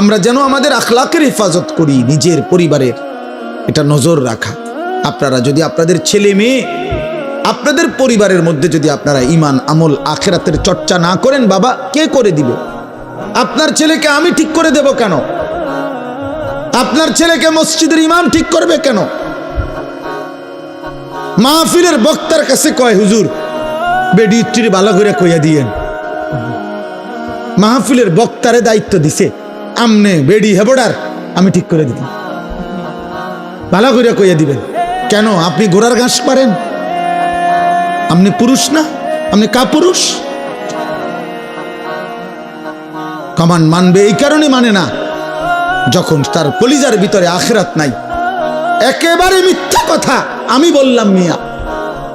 আমরা যেন আমাদের আখলাকের হেফাজত করি, নিজের পরিবারের এটা নজর রাখা। আপনারা যদি আপনাদের ছেলে মেয়ে, আপনাদের পরিবারের মধ্যে যদি আপনারা ইমান আমল আখিরাতের চর্চা না করেন, বাবা কে করে দিবে? আপনার ছেলেকে আমি ঠিক করে দেব কেন? আপনার ছেলেকে মসজিদের ইমাম ঠিক করবে কেন? মাহফিলের বক্তার কাছে কয়, হুজুর বেডি ইত্তির ভালো করে কইয়া দিয়েন। মাহফিলের বক্তারে দায়িত্ব দিছে, আমনে বেডি হেবডার আমি ঠিক করে দিই, ভালো করে কইয়া দিবেন কেন? আপনি ঘোড়ার ঘাস পারেন? আপনি পুরুষ না? আপনি কাপুরুষ? কমান মানবে এই কারণে মানে না, যখন তার কলিজার ভিতরে আখিরাত নাই। একেবারে মিথ্যা কথা আমি বললাম মিয়া।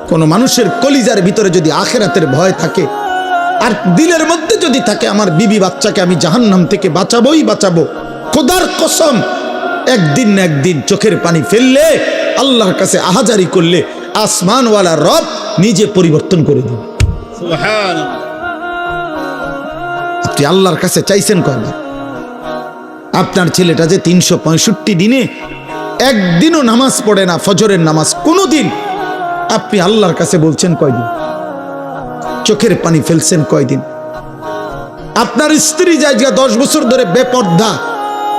কোন মানুষের কলিজার ভিতরে যদি আখিরাতের ভয় থাকে আর দিলের মধ্যে যদি থাকে আমার বিবি বাচ্চাকে আমি জাহান্নাম থেকে বাঁচাবোই বাঁচাবো, খোদার কসম একদিন না একদিন চোখের পানি ফেললে, আল্লাহর কাছে আহাজারি করলে আসমানওয়ালা রব নিজে পরিবর্তন করে দিবে। সুবহানাল্লাহ। আপনি আল্লাহর কাছে চাইছেন কয়বার? আপনার ছেলেটা যে 365 দিনে একদিনও নামাজ পড়ে না, ফজরের নামাজ কোনোদিন, আপনি আল্লাহর কাছে বলছেন কয়দিন? চোখের পানি ফেলছেন কয়দিন? আপনার স্ত্রী জায়গা 10 বছর ধরে বেপর্দা,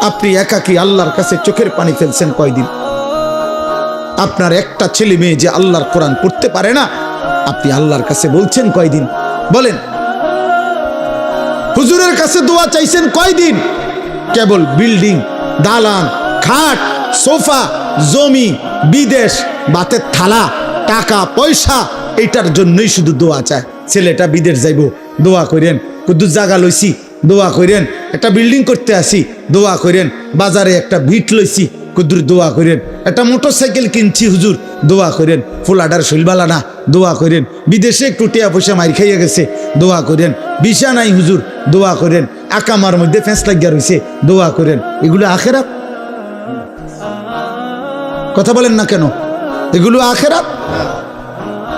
আপনি একাকী আল্লাহর কাছে চোখের পানি ফেলছেন কয়দিন? আপনার একটা ছেলে মেয়ে যে আল্লাহর কোরআন পড়তে পারে না, আপনি আল্লাহর কাছে বলছেন কয়দিন? বলেন। হুজুরের কাছে দোয়া চাইছেন কয়দিন? কেবল বিল্ডিং, দালান, খাট, সোফা, জমি, বিদেশ, বাতের থালা, টাকা পয়সা, এটার জন্যই শুধু দোয়া চায়। ছেলেটা বিদেশ যাইব, দোয়া করেন। কুদ্দুস জায়গা লইছি, দোয়া করেন। একটা বিল্ডিং করতে আসি, দোয়া করেন। বাজারে একটা ভিট লইছি, কুদ্দুর দোয়া করেন। একটা মোটরসাইকেল কিনছি, হুজুর দোয়া করেন। ফুলাডার শৈলবালা না, দোয়া করেন। বিদেশে একটু টিয়া পয়সা মার খাইয়া গেছে, দোয়া করেন। ভিসা নাই, হুজুর দোয়া করেন। আকামার মধ্যে ফেঁস লাগিয়া রয়েছে, দোয়া করেন। এগুলো আখেরাত? কথা বলেন না কেন? এগুলো আখেরাত?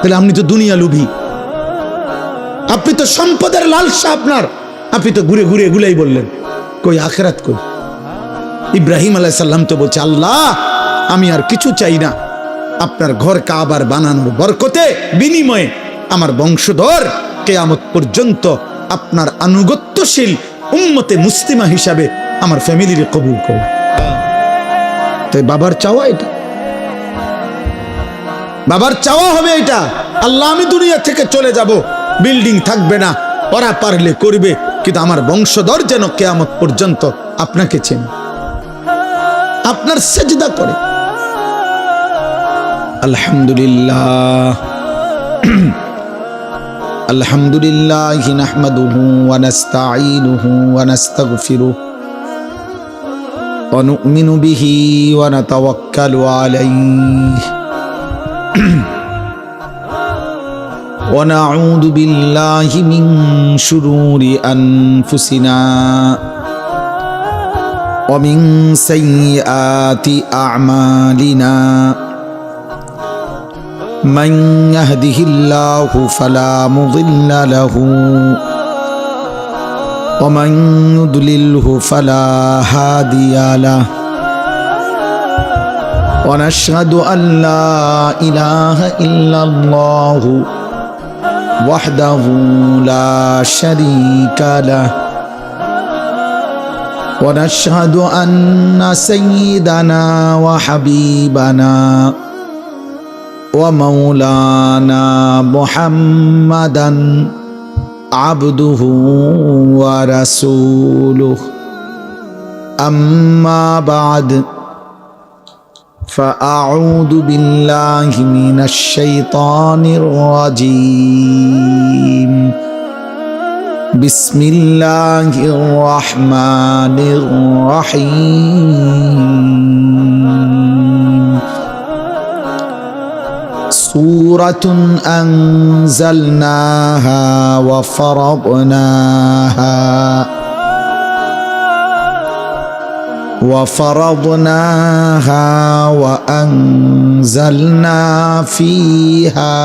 তাহলে আপনি তো দুনিয়া লোভী, আপনি তো সম্পদের লালসা আপনার, আপনি তো ঘুরে ঘুরে এগুলাই বললেন। কই আখেরাত কই? ইব্রাহিম আলাইহিস সালাম তো বলছে, আল্লাহ আমি আর কিছু চাই না, আপনার ঘর কাবার বানানোর বরকতে বিনিময়ে আমার বংশধর কিয়ামত পর্যন্ত আপনার আনুগত্যশীল উম্মতে মুসলিমা হিসাবে আমার ফ্যামিলিরে কবুল করুন। তাই বাবার চাওয়া এটা, বাবার চাওয়া হবে এটা, আল্লাহ আমি দুনিয়া থেকে চলে যাব, বিল্ডিং থাকবে না, ওরা পারলে করবে, কিন্তু আমার বংশধর যেন কিয়ামত পর্যন্ত আপনাকে চেনে, আপনার সেজদা করে। আলহামদুলিল্লাহ আলহামদুলিল্লাহ নাহমাদুহু ওয়া নাস্তাঈনুহু ওয়া নাস্তাগফিরুহু ওয়া নু'মিনু বিহি ওয়া নাতাওয়াক্কালু আলাইহি ওয়া নাউযু বিল্লাহি মিন শুরুরি আনফুসিনা ওয়া মিন সাইয়্যাতি আ'মালিনা من يهده الله فلا مضل له ومن يضلله فلا هادي له ونشهد أن لا إله إلا الله وحده لا شريك له ونشهد أن سيدنا وحبيبنا ومولانا محمدا عبده ورسوله أما بعد فأعوذ بالله من الشيطان الرجيم بسم الله الرحمن الرحيم سورة أنزلناها وفرضناها وأنزلنا فيها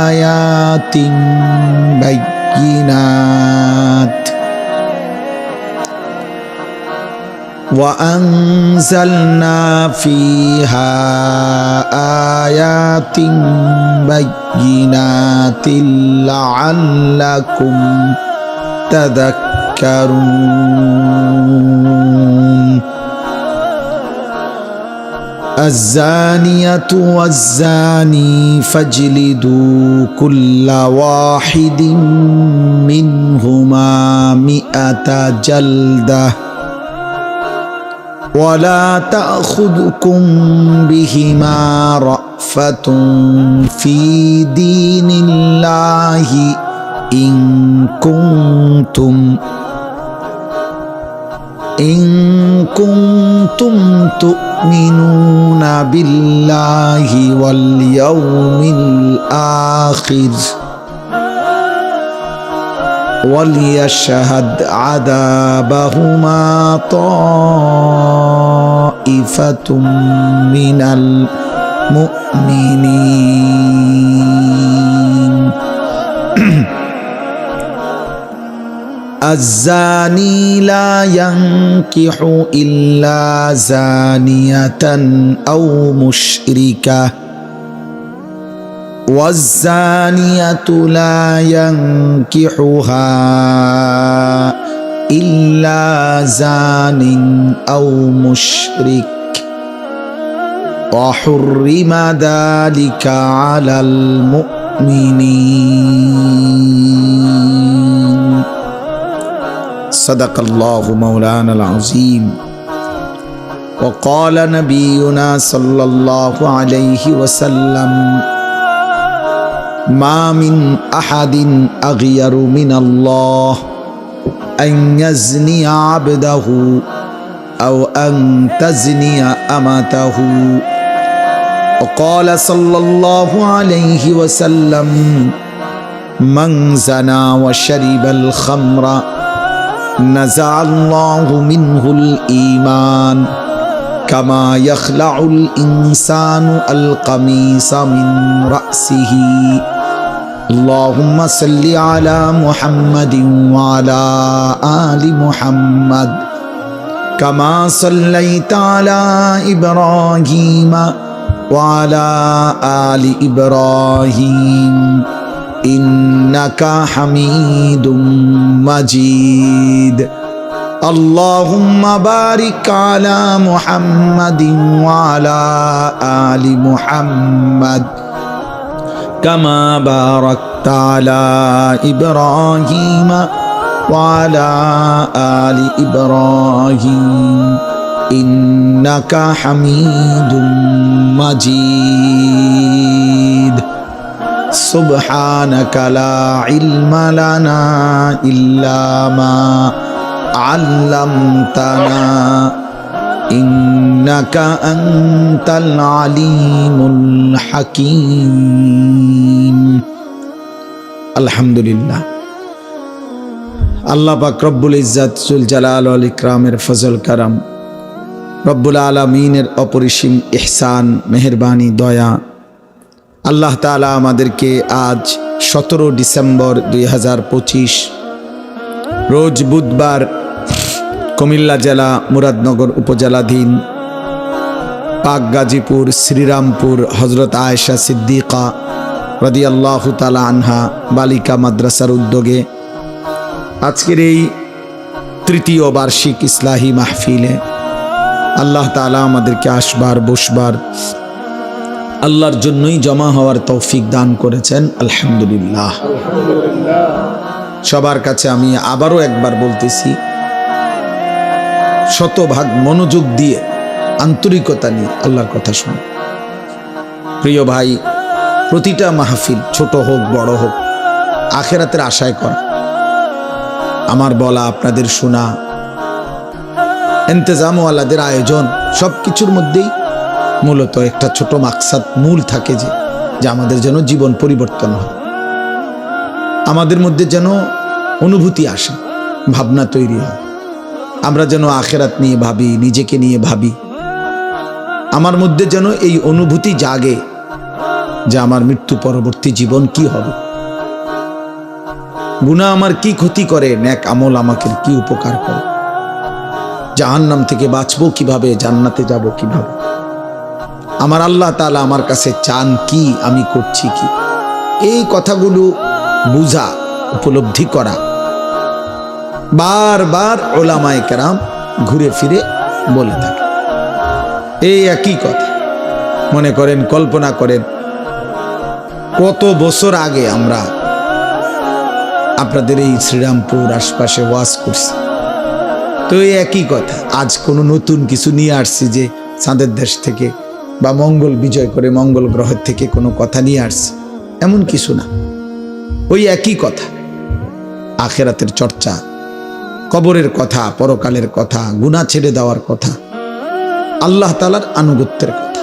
آيات بينات وأنزلنا فيها آيات بينات لعلكم تذكرون الزانية والزاني فاجلدوا كل واحد منهما 100 جلدة ولا تأخذكم بهما رأفة في دين الله إن كنتم تؤمنون بالله واليوم الآخر وليشهد عذابهما طائفة من المؤمنين الزاني لا ينكح إلا زانية أو مشركة والزانية لا ينكحها إلا زان أو مشرك وحرم ذلك على المؤمنين صدق الله مولانا العظيم وقال نبينا صلى الله عليه وسلم ما من أحد أغير من الله أن يزني عبده أو أن تزني أمته وقال صلى الله عليه وسلم من زنى وشرب الخمر نزع الله منه الإيمان كما يخلع الإنسان القميص من رأسه اللهم صل على محمد وعلى آل محمد كما صليت على إبراهيم وعلى آل إبراهيم إنك حميد مجيد اللهم بارك على محمد وعلى آل محمد كما باركت على إبراهيم وعلى آل إبراهيم إنك حميد مجيد سبحانك لا علم لنا إلا ما علمتنا إنك أنت العليم الحكيم الحمد لله আল্লাহ পাক রব্বুল ইজ্জত জুল জালাল ওয়াল ইকরামের ফজল কারাম রব্বুল আলামিনের অপরিসীম ইহসান মেহেরবানি দয়া আল্লাহ তাআলা আমাদেরকে আজ 17 ডিসেম্বর 2025 রোজ বুধবার কুমিল্লা জেলা মুরাদনগর উপজেলাধীন পাক গাজীপুর শ্রীরামপুর হযরত আয়েশা সিদ্দিকা রাদিয়াল্লাহু তাআলা আনহা বালিকা মাদ্রাসার উদ্যোগে আজকের এই তৃতীয় বার্ষিক ইসলাহি মাহফিলে আল্লাহ তাআলা আমাদেরকে আসবার বসবার আল্লাহর জন্যই জমা হওয়ার তৌফিক দান করেছেন আলহামদুলিল্লাহ। সবার কাছে আমি আবারও একবার বলতেছি, শতভাগ মনোযোগ দিয়ে আন্তরিকতা নিয়ে আল্লাহর কথা শুনুন। প্রিয় ভাই, প্রতিটা মাহফিল ছোট হোক বড় হোক আখিরাতের আশায় করা, আমার বলা আপনাদের শোনা, ইন্তজাম ওয়ালাদের আয়োজন, সব কিছুর মধ্যেই মূলত একটা ছোট মাকসাদ মূল থাকে যে আমাদের যেন জীবন পরিবর্তন হয়, আমাদের মধ্যে যেন অনুভূতি আসে, ভাবনা তৈরি হয়, আমরা যেন আখিরাত নিয়ে ভাবি, নিজেকে নিয়ে ভাবি, আমার মধ্যে যেন এই অনুভূতি জাগে যে আমার মৃত্যু পরবর্তী জীবন কি হবে, গুনাহ আমার কি ক্ষতি করে, নেক আমল আমাকে কি উপকার করে। জাহান্নাম থেকে বাঁচবো কিভাবে, জান্নাতে যাব কিভাবে, আমার আল্লাহ তাআলা আমার কাছে চান কি, আমি করছি কি, এই কথাগুলো বুঝা, উপলব্ধি করা বারবার ওলামায়ে কেরাম ঘুরে ফিরে বলে থাকে। এই একই কথা। মনে করেন, কল্পনা করেন, কত বছর আগে আমরা আপনাদের এই শ্রীরামপুর আশপাশে ওয়াজ করছি, তো এই একই কথা। আজ কোনো নতুন কিছু নিয়ে আসছি যে চাঁদের দেশ থেকে বা মঙ্গল বিজয় করে মঙ্গল গ্রহের থেকে কোনো কথা নিয়ে আসছি, এমন কিছু না। ওই একই কথা, আখিরাতের চর্চা, কবরের কথা, পরকালের কথা, গুনাহ ছেড়ে দেওয়ার কথা, আল্লাহ তাআলার আনুগত্যের কথা।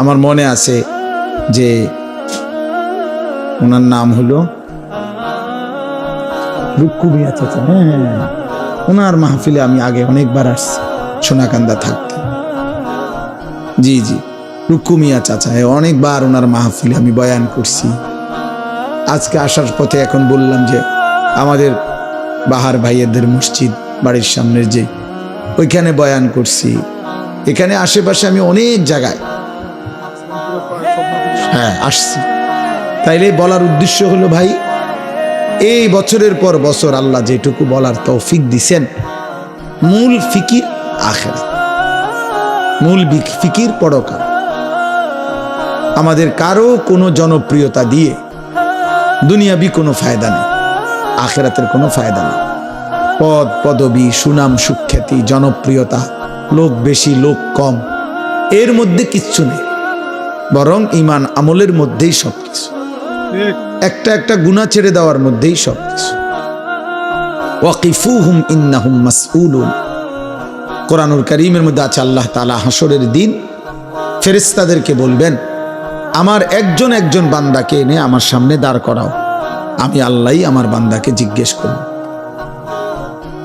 আমার মনে আছে যে ওনার নাম হলো রুক্কু মিয়া চাচা। হ্যাঁ, ওনার মাহফিলে আমি আগে অনেকবার আসছি, সোনাকান্দা থাকতে। জি জি, রুক্কু মিয়া চাচা, অনেকবার ওনার মাহফিলে আমি বয়ান করছি। আজকে আসার পথে এখন বললাম যে আমাদের বাহার ভাইয়েদের মসজিদ বাড়ির সামনের যে, ওইখানে বয়ান করছি। এখানে আশেপাশে আমি অনেক জায়গায় হ্যাঁ আসছি। তাইলে বলার উদ্দেশ্য হলো, ভাই, এই বছরের পর বছর আল্লাহ যেটুকু বলার তৌফিক দিছেন, মূল ফিকির আখিরাত, মূল ফিকির পরকাল। আমাদের কারো কোনো জনপ্রিয়তা দিয়ে দুনিয়াবি কোনো ফায়দা নেই, আখিরাতের কোনো ফায়দা নেই। পদ পদবী, সুনাম সুখ্যাতি, জনপ্রিয়তা, লোক বেশি লোক কম, এর মধ্যে কিচ্ছু নেই, বরং ঈমান আমলের মধ্যেই সবকিছু। একটা একটা গুনাহ ছেড়ে দেওয়ার মধ্যেই সবকিছু। ওয়াকিফুহুম ইন্নাহুম মাসউলুন। কোরআনুল কারীমের মধ্যে আছে, আল্লাহ তাআলা হাসরের দিন ফেরেশতাদেরকে বলবেন, আমার একজন একজন বান্দাকে এনে আমার সামনে দাঁড় করাও, আমি আল্লাহই আমার বান্দাকে জিজ্ঞেস করব।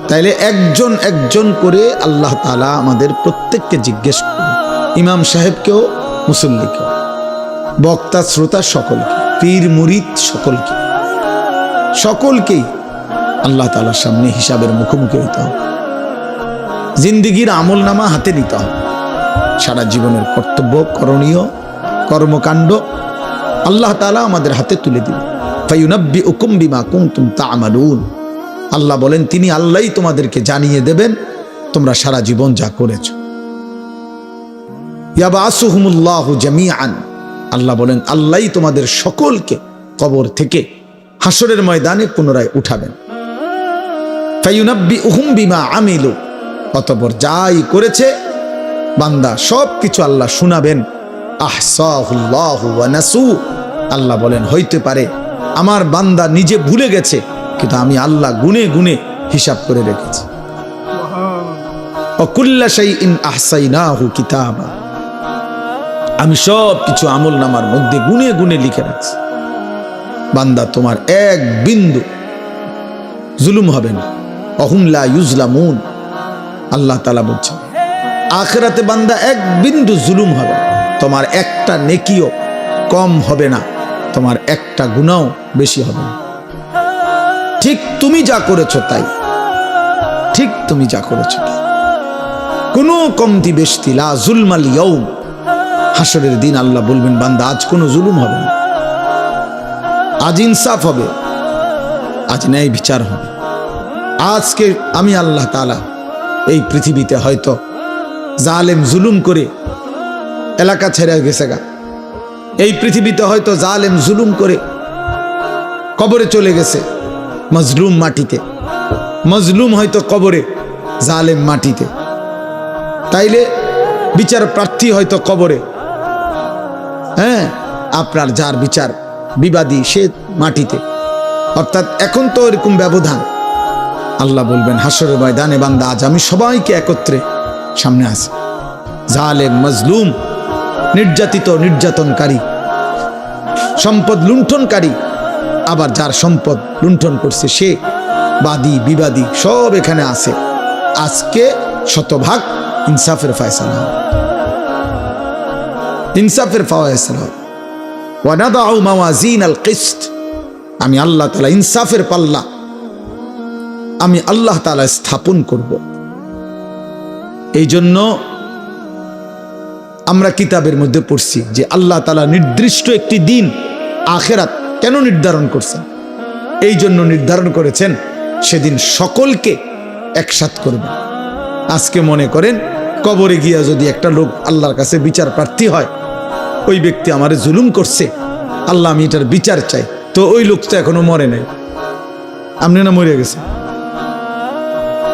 তাইলে একজন একজন করে আল্লাহ তাআলা আমাদের প্রত্যেককে জিজ্ঞেস করবেন, ইমাম সাহেবকেও, মুসল্লিকেও, বক্তা শ্রোতা সকলকে, পীর মুরিদ সকলকে, সকলকেই আল্লাহ তাআলার সামনে হিসাবের মুখোমুখি হতে হবে। জিন্দেগির আমল নামা হাতে নিতে হবে। সারা জীবনের কর্তব্য, করণীয় কর্মকাণ্ড আল্লাহ তাআলা আমাদের হাতে তুলে দিবেন। ফায়ুনাব্বিউকুম বিমা কুনতুম তা'মালুন। আল্লাহ বলেন, তিনি আল্লাহই তোমাদেরকে জানিয়ে দেবেন তোমরা সারা জীবন যা করেছো। ইয়াবাসুহুমুল্লাহু জামিআন। আল্লাহ বলেন, আল্লাহই তোমাদের সকলকে কবর থেকে হাসরের ময়দানে পুনরায় উঠাবেন। ফায়ুনাব্বিউহুম বিমা আমিলু। অতঃপর যাই করেছে বান্দা সব কিছু আল্লাহ শুনাবেন। আহসাহুল্লাহু ওয়া নাসু। আল্লাহ বলেন, হইতে পারে আমার বান্দা নিজে ভুলে গেছে, কিন্তু আমি আল্লাহ গুনে গুনে হিসাব করে রেখেছি। ওয়া কুল্লা শাইইন আহসাইনাহু কিতাবা। আমি সব কিছু আমল নামার মধ্যে গুনে গুনে লিখে রাখছি। বান্দা, তোমার এক বিন্দু জুলুম হবে না। অহুম লা ইউজলামুন। আল্লাহ তাআলা বলছেন, আখিরাতে বান্দা এক বিন্দু জুলুম হবে না, তোমার একটা নেকিও কম হবে না, তোমার একটা গুনাহ বেশি হবে না। ঠিক তুমি যা করেছো তাই, ঠিক তুমি যা করেছো তাই, কোনো কমতি বেশতি, লা জুলমাল ইয়াউম। হাসরের দিন আল্লাহ বলবেন, বান্দা আজ কোনো জুলুম হবে না, আজ ইনসাফ হবে, আজ ন্যায় বিচার হবে। আজকে আমি আল্লাহ তাআলা এই পৃথিবীতে হয়তো জালেম জুলুম করে এলাকা ছেড়ে গেছে গা, এই পৃথিবীতে হয়তো জালেম জুলুম করে কবরে চলে গেছে, মজলুম মাটিতে, মজলুম হয়তো কবরে, জালেম মাটিতে। তাইলে বিচার প্রার্থী হয়তো কবরে, হ্যাঁ, আপনার যার বিচার বিবাদী সে মাটিতে। অর্থাৎ এখন তো এরকম ব্যবধান। আল্লাহ বলবেন হাসরের ময়দানে, বান্দা আজ আমি সবাইকে একত্রে সামনে আসি। জালেম, মজলুম, নির্যাতিত, নির্যাতনকারী, সম্পদ লুণ্ঠনকারী, আবার যার সম্পদ লুণ্ঠন করছে সে, বাদী বিবাদী, সব এখানে আছে। আজকে শতভাগ ইনসাফের ফয়সালা, ইনসাফের ফয়সালা। ওয়া নাদাউ মাওয়াজিনাল কিসত। আমি আল্লাহ তাআলা ইনসাফের পাল্লা আমি আল্লাহ তাআলা স্থাপন করব। এই জন্য আমরা কিতাবের মধ্যে পড়ছি যে আল্লাহ তাআলা নির্দিষ্ট একটি দিন আখিরাত কেন নির্ধারণ করছেন? এই জন্য নির্ধারণ করেছেন সেদিন সকলকে একসাথ করবেন। আজকে মনে করেন কবরে গিয়া যদি একটা লোক আল্লাহর কাছে বিচার প্রার্থী হয়, ওই ব্যক্তি আমারে জুলুম করছে, আল্লাহ আমি এটার বিচার চাই, তো ওই লোক তো এখনো মরে নাই, আপনি না মরে গেছে,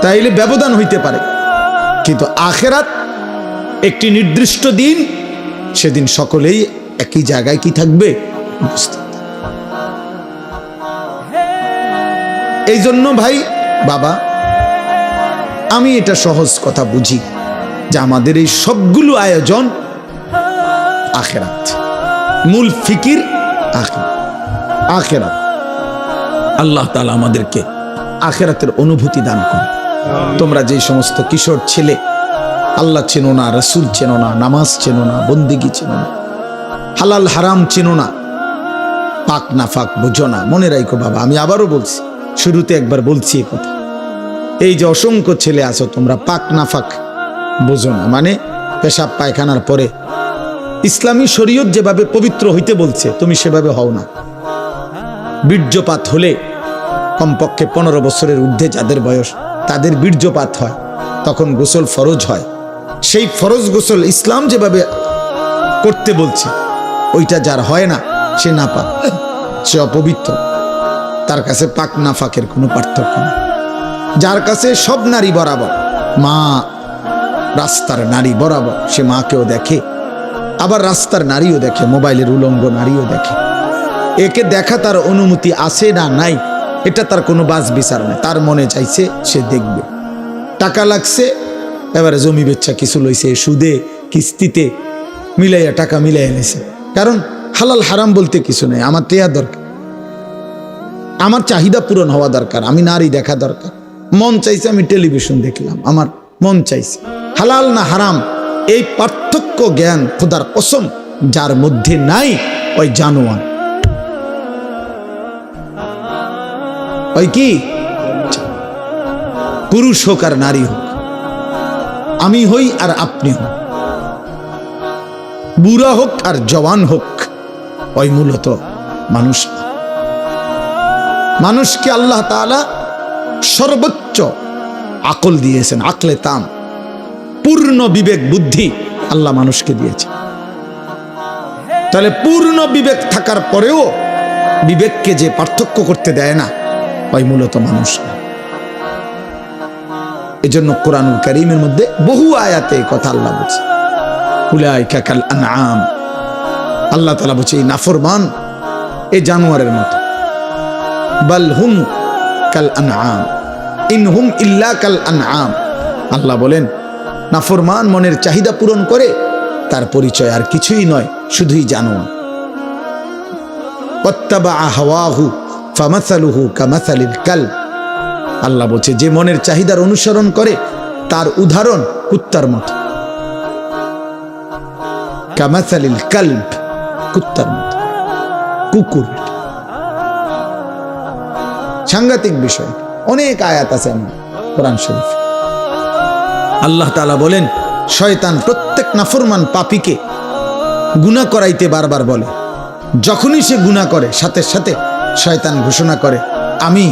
তাইলে ব্যবধান হইতে পারে। কিন্তু আখিরাত একটি নির্দিষ্ট দিন, সেদিন সকলেই একই জায়গায় কি থাকবে? উপস্থিত। এই জন্য ভাই বাবা, আমি এটা সহজ কথা বুঝি যে আমাদের এই সবগুলো আয়োজন আখিরাত, মূল ফিকির আখিরাত। আল্লাহ তাআলা আমাদেরকে আখিরাতের অনুভূতি দান করে। তোমরা যে সমস্ত কিশোর ছেলে আল্লাহ চেনো না, রাসূল চেনো না, নামাজ চেনো না, বন্দেগী চেনো না, হালাল হারাম চেনো না, পাক নাফাক বুঝো না, মনে রাখো বাবা, আমি আবারও বলছি, শুরুতে একবার বলছি এই কথা, এই যে অসংখ্য ছেলে আছো তোমরা পাক নাফাক বুঝো না, মানে পেশাব পায়খানার পরে ইসলামী শরীয়ত যেভাবে পবিত্র হইতে বলছে তুমি সেভাবে হও না। বীর্যপাত হলে কমপক্ষে 15 বছরের ঊর্ধ্বে যাদের বয়স তাদের বীর্যপাত হয়, তখন গোসল ফরজ হয়। সেই ফরজ গোসল ইসলাম যেভাবে করতে বলছে ওইটা যার হয় না সে নাপাক, সে অপবিত্র, তার কাছে পাক নাফাকের কোনো পার্থক্য নেই। যার কাছে সব নারী বরাবর, মা রাস্তার নারী বরাবর, সে মাকেও দেখে, আবার রাস্তার নারীও দেখে, মোবাইলের উলঙ্গ নারীও দেখে, একে দেখা তার অনুমতি আছে না নাই এটা তার কোনো বাজ বিচার নেই, তার মনে চাইছে সে দেখবে। টাকা লাগছে, এবারে জমি বেচা কিছু লইছে, সুদে কিস্তিতে মিলাইয়া টাকা মিলাইয়া নিছে, কারণ হালাল হারাম বলতে কিছু নেই, আমার টেয়া দরকার, আমার চাহিদা পূরণ হওয়া দরকার, আমি নারী দেখা দরকার, মন চাইছে আমি টেলিভিশন দেখলাম, আমার মন চাইছে। হালাল না হারাম এই পার্থক্য জ্ঞান খোদার কসম যার মধ্যে নাই ওই জানোয়ার, ওই কি পুরুষ হোক আর নারী হোক, আমি হই আর আপনি হই, বুড়া হোক আর জওয়ান হোক, ওই মূলত মানুষ। মানুষকে আল্লাহ তাআলা সর্বোচ্চ আকল দিয়েছেন, আকলে তাম, পূর্ণ বিবেক বুদ্ধি আল্লাহ মানুষকে দিয়েছে। তাহলে পূর্ণ বিবেক থাকার পরেও বিবেককে যে পার্থক্য করতে দেয় না ওই মূলত মানুষ। এজন্য কোরআনুল কারীমের মধ্যে বহু আয়াতে কথা আল্লাহ বলছে, উলাইকা কাল আনআম, আল্লাহ তাআলা বলছে এই নাফরমান এই জানোয়ারের মতো, বাল হুম কাল আনআম ইনহুম ইল্লা কাল আনআম। আল্লাহ বলেন নাফরমান মনের চাহিদা পূরণ করে, তার পরিচয় আর কিছুই নয়, শুধুই জানোয়ার। ওয়াত্তাবা হাওয়াহু ফামাসালুহু কামাসালিল কালব, আল্লাহ বলছে যে মনের চাহিদার অনুসরণ করে তার উদাহরণ কুত্তার মতো, কামাসালিল কালব, কুত্তার মতো, কুকুর। সাংঘাতিক বিষয়, অনেক আয়াত আছে কোরআন শরীফ। আল্লাহ তাআলা বলেন শয়তান প্রত্যেক নাফরমান পাপীকে গুনাহ করাইতে বারবার বলে, যখনই সে গুনাহ করে সাথে সাথে শয়তান ঘোষণা করে আমি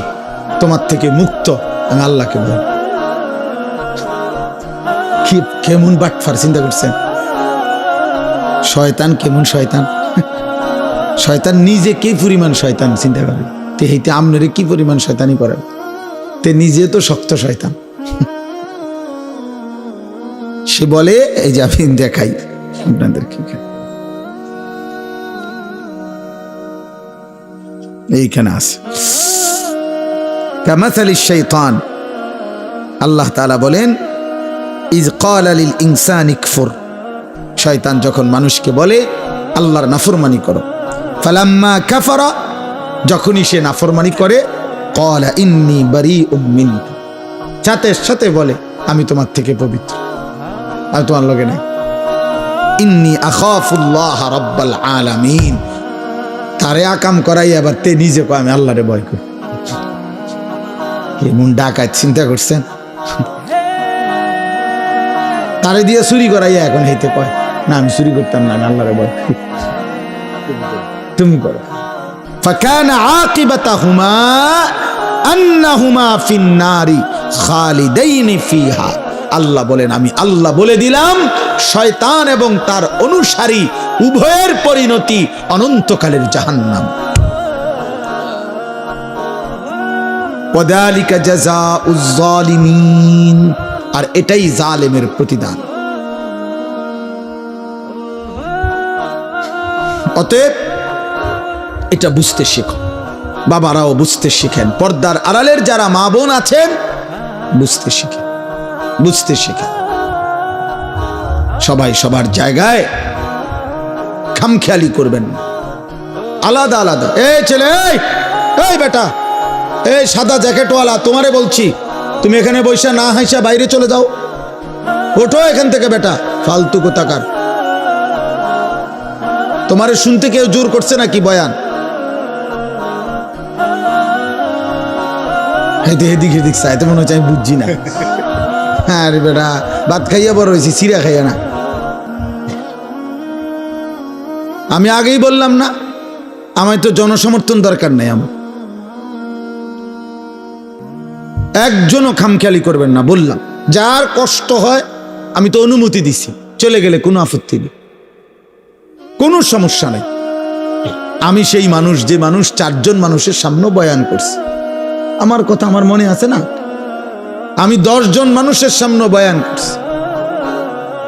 তোমার থেকে মুক্ত, আমি আল্লাহকে বলি। কেমন বাটফার, চিন্তা করছেন শয়তান কেমন শয়তান, শয়তান নিজে কি পরিমাণ শয়তান চিন্তা করে, তে হইতে আমনেরে কি পরিমাণ শয়তানি করে, তে নিজে তো শক্ত শয়তান। সে বলে এই যে আমি দেখাই আপনাদেরকে, এইখানে আছে কামাসালিশ শাইতান। আল্লাহ তাআলা বলেন ইজ ক্বালা লিল ইনসানি কফুর, শয়তান যখন মানুষকে বলে আল্লাহর নাফরমানি করো, ফালাম্মা কাফারা, যখনই সে নাফরমানি করে, ক্বালা ইন্নী বারীউম মিনকা, সাথে সাথে বলে আমি তোমার থেকে পবিত্র, আমি তোমার লগে নাই। ইন্নী আখাফুল্লাহ রাব্বাল আলামিন, তারে আকাম করাই আবার তে নিজে কয় আমি আল্লাহরে ভয় করি। কেমন ডাকাত, চিন্তা করছেন? তারে দিয়ে চুরি করাইয়া এখন হইতে কয় না আমি চুরি করতাম না, আল্লাহরে বল তুমি করো। ফাকানা আকিবাতাহুমা আন্নাহুমা ফিন্নারি খালিদাইনি ফিহা। আল্লাহ বলেন আমি আল্লাহ বলে দিলাম শয়তান এবং তার অনুসারী উভয়ের পরিণতি অনন্তকালের জাহান্নাম। ওয়াদালিকা জাযাউজ জালিমিন, আর এটাই জালেমের প্রতিদান। অতএব এটা বুঝতে শেখো, বাবারাও বুঝতে শিখেন, পর্দার আড়ালের যারা মা বোন আছেন বুঝতে শিখেন, বুঝতে শিখেন। সবাই সবার জায়গায় খামখেয়ালি করবেন না, আলাদা আলাদা। এই ছেলে, এই বেটা, এই সাদা জ্যাকেটওয়ালা, তোমারে বলছি তুমি এখানে বৈশা না হাসা বাইরে চলে যাও, ওঠো এখান থেকে বেটা, ফালতু কোথাকার। তোমারে শুনতে কেউ জোর করছে নাকি বয়ান? এদিক এদিক চাইতে মনে হচ্ছে আমি বুঝছি না। হ্যাঁ রে বেটা, ভাত খাইয়া বড় হয়েছি, চিরা খাইয়া না। আমি আগেই বললাম না, আমার তো জনসমর্থন দরকার নেই। আমার একজনও খামখেয়ালি করবেন না, বললাম যার কষ্ট হয় আমি তো অনুমতি দিছি, চলে গেলে কোনো আপত্তি নেই, কোনো সমস্যা নেই। আমি সেই মানুষ যে মানুষ 4 জন মানুষের সামনে বয়ান করছি, আমার কথা আমার মনে আছে না? আমি 10 জন মানুষের সামনে বয়ান করছি,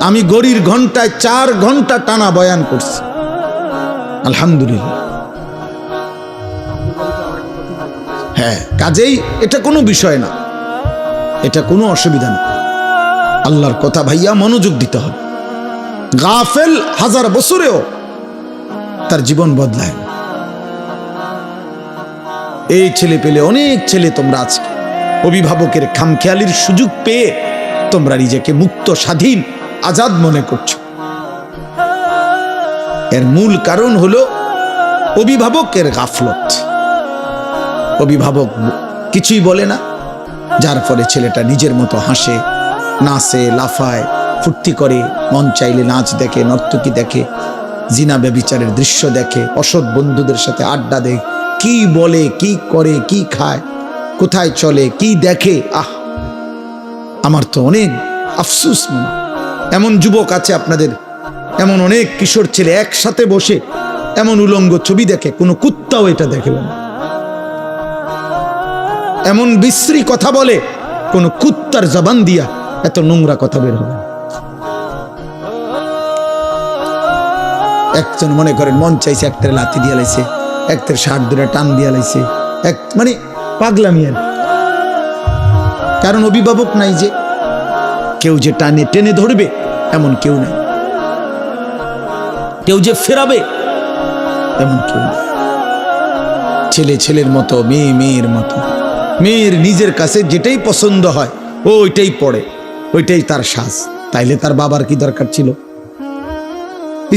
আমি ঘড়ির ঘন্টায় 4 ঘন্টা টানা বয়ান করছি, আলহামদুলিল্লাহ। হ্যাঁ, কাজেই এটা কোনো বিষয় না, এটা কোনো অসুবিধা না। আল্লাহর কথা ভাইয়া মনোযোগ দিতে হবে। গাফেল 1000 বছরেও তার জীবন বদলায় না। এই ছেলে পেলে অনেক ছেলে তোমরা আজকে অভিভাবকের খামখেয়ালির সুযোগ পেয়ে তোমরা নিজেকে মুক্ত, স্বাধীন, আজাদ মনে করছো। এর মূল কারণ হলো অভিভাবকের গাফলত। অভিভাবক কিছুই বলে না, যার ফলে ছেলেটা নিজের মতো হাসে, নাচে, লাফায়, ফুর্তি করে, মন চাইলে নাচ দেখে, নর্তকী দেখে, জিনা ব্যভিচারের দৃশ্য দেখে, অসৎ বন্ধুদের সাথে আড্ডা দেয়, কি বলে, কি করে, কি খায়, কোথায় চলে, কি দেখে। আমার তো অনেক আফসোস মনে। এমন যুবক আছে আপনাদের, এমন অনেক কিশোর ছেলে একসাথে বসে এমন উলঙ্গ ছবি দেখে, কোনো কুত্তাও এটা দেখে না। এমন বিশ্রী কথা বলে, কোন কুত্তার জবান দিয়া এত নোংরা কথা বের হবে। একজন মনে করেন মন চাইছে একটার লাথি দিয়া লাইছে, একটার শার্ট ধরে টান দিয়া লাইছে, মানে পাগলামি আর। কারণ অভিভাবক নাই, যে কেউ যে টানে টেনে ধরবে এমন কেউ নাই, কেউ যে ফেরাবে এমন কেউ নাই। ছেলে ছেলের মতো, মেয়ে মেয়ের মতো। মেয়ের নিজের কাছে যেটাই পছন্দ হয় ও ওইটাই পড়ে, ওইটাই তার সাজ। তাইলে তার বাবার কি দরকার ছিল?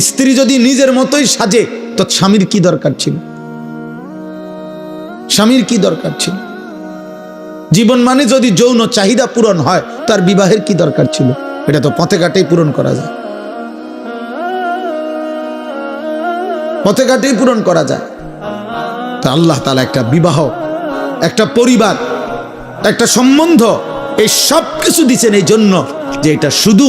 স্ত্রী যদি নিজের মতোই সাজে তো স্বামীর কি দরকার ছিল? স্বামীর কি দরকার ছিল? জীবন মানে যদি যৌন চাহিদা পূরণ হয় তার বিবাহের কি দরকার ছিল? এটা তো পথে ঘাটেই পূরণ করা যায়, পথে ঘাটেই পূরণ করা যায়। তা আল্লাহ তাআলা একটা বিবাহ, একটা পরিবার, একটা সম্বন্ধ, এই সব কিছু দিচ্ছেন এই জন্য যে এটা শুধু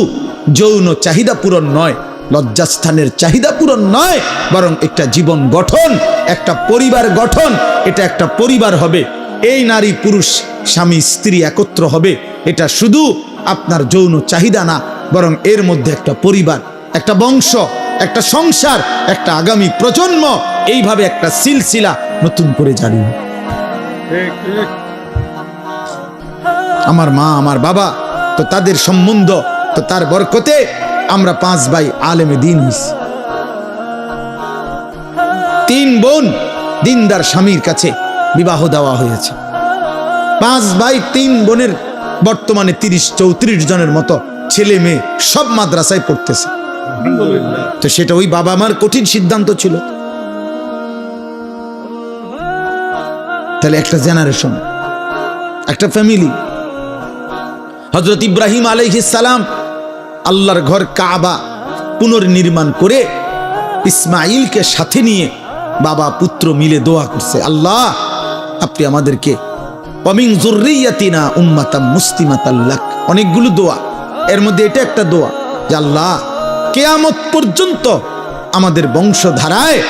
যৌন চাহিদা পূরণ নয়, লজ্জাস্থানের চাহিদা পূরণ নয়, বরং একটা জীবন গঠন, একটা পরিবার গঠন। এটা একটা পরিবার হবে, এই নারী পুরুষ স্বামী স্ত্রী একত্র হবে। এটা শুধু আপনার যৌন চাহিদা না, বরং এর মধ্যে একটা পরিবার, একটা বংশ, একটা সংসার, একটা আগামী প্রজন্ম, এইভাবে একটা সিলসিলা নতুন করে জারি। আমার মা, আমার বাবা, তো তাদের সম্বন্ধ, তো তার বরকতে আমরা 5 ভাই আলেমে দ্বীন হইছি। 3 বোন দিনদার স্বামীর কাছে বিবাহ দেওয়া হয়েছে। 5 ভাই 3 বোনের বর্তমানে 30-34 জনের মতো ছেলে মেয়ে সব মাদ্রাসায় পড়তেছে। তো সেটা ওই বাবা মার কঠিন সিদ্ধান্ত ছিল। তাহলে একটা জেনারেশন, একটা ফ্যামিলি। হযরত ইব্রাহিম আলাইহিস সালাম আল্লাহর ঘর কাবা পুনর্নির্মাণ করে ইসমাইলকে সাথে নিয়ে বাবা পুত্র মিলে দোয়া করছে, আল্লাহ আপনি আমাদেরকে ওয়ামিন যুররিয়াতিনা উম্মাতাম মুসলিমাতাল লাক। অনেকগুলো দোয়া, এর মধ্যে এটা একটা দোয়া যে আল্লাহ কিয়ামত পর্যন্ত আমাদের বংশধারায়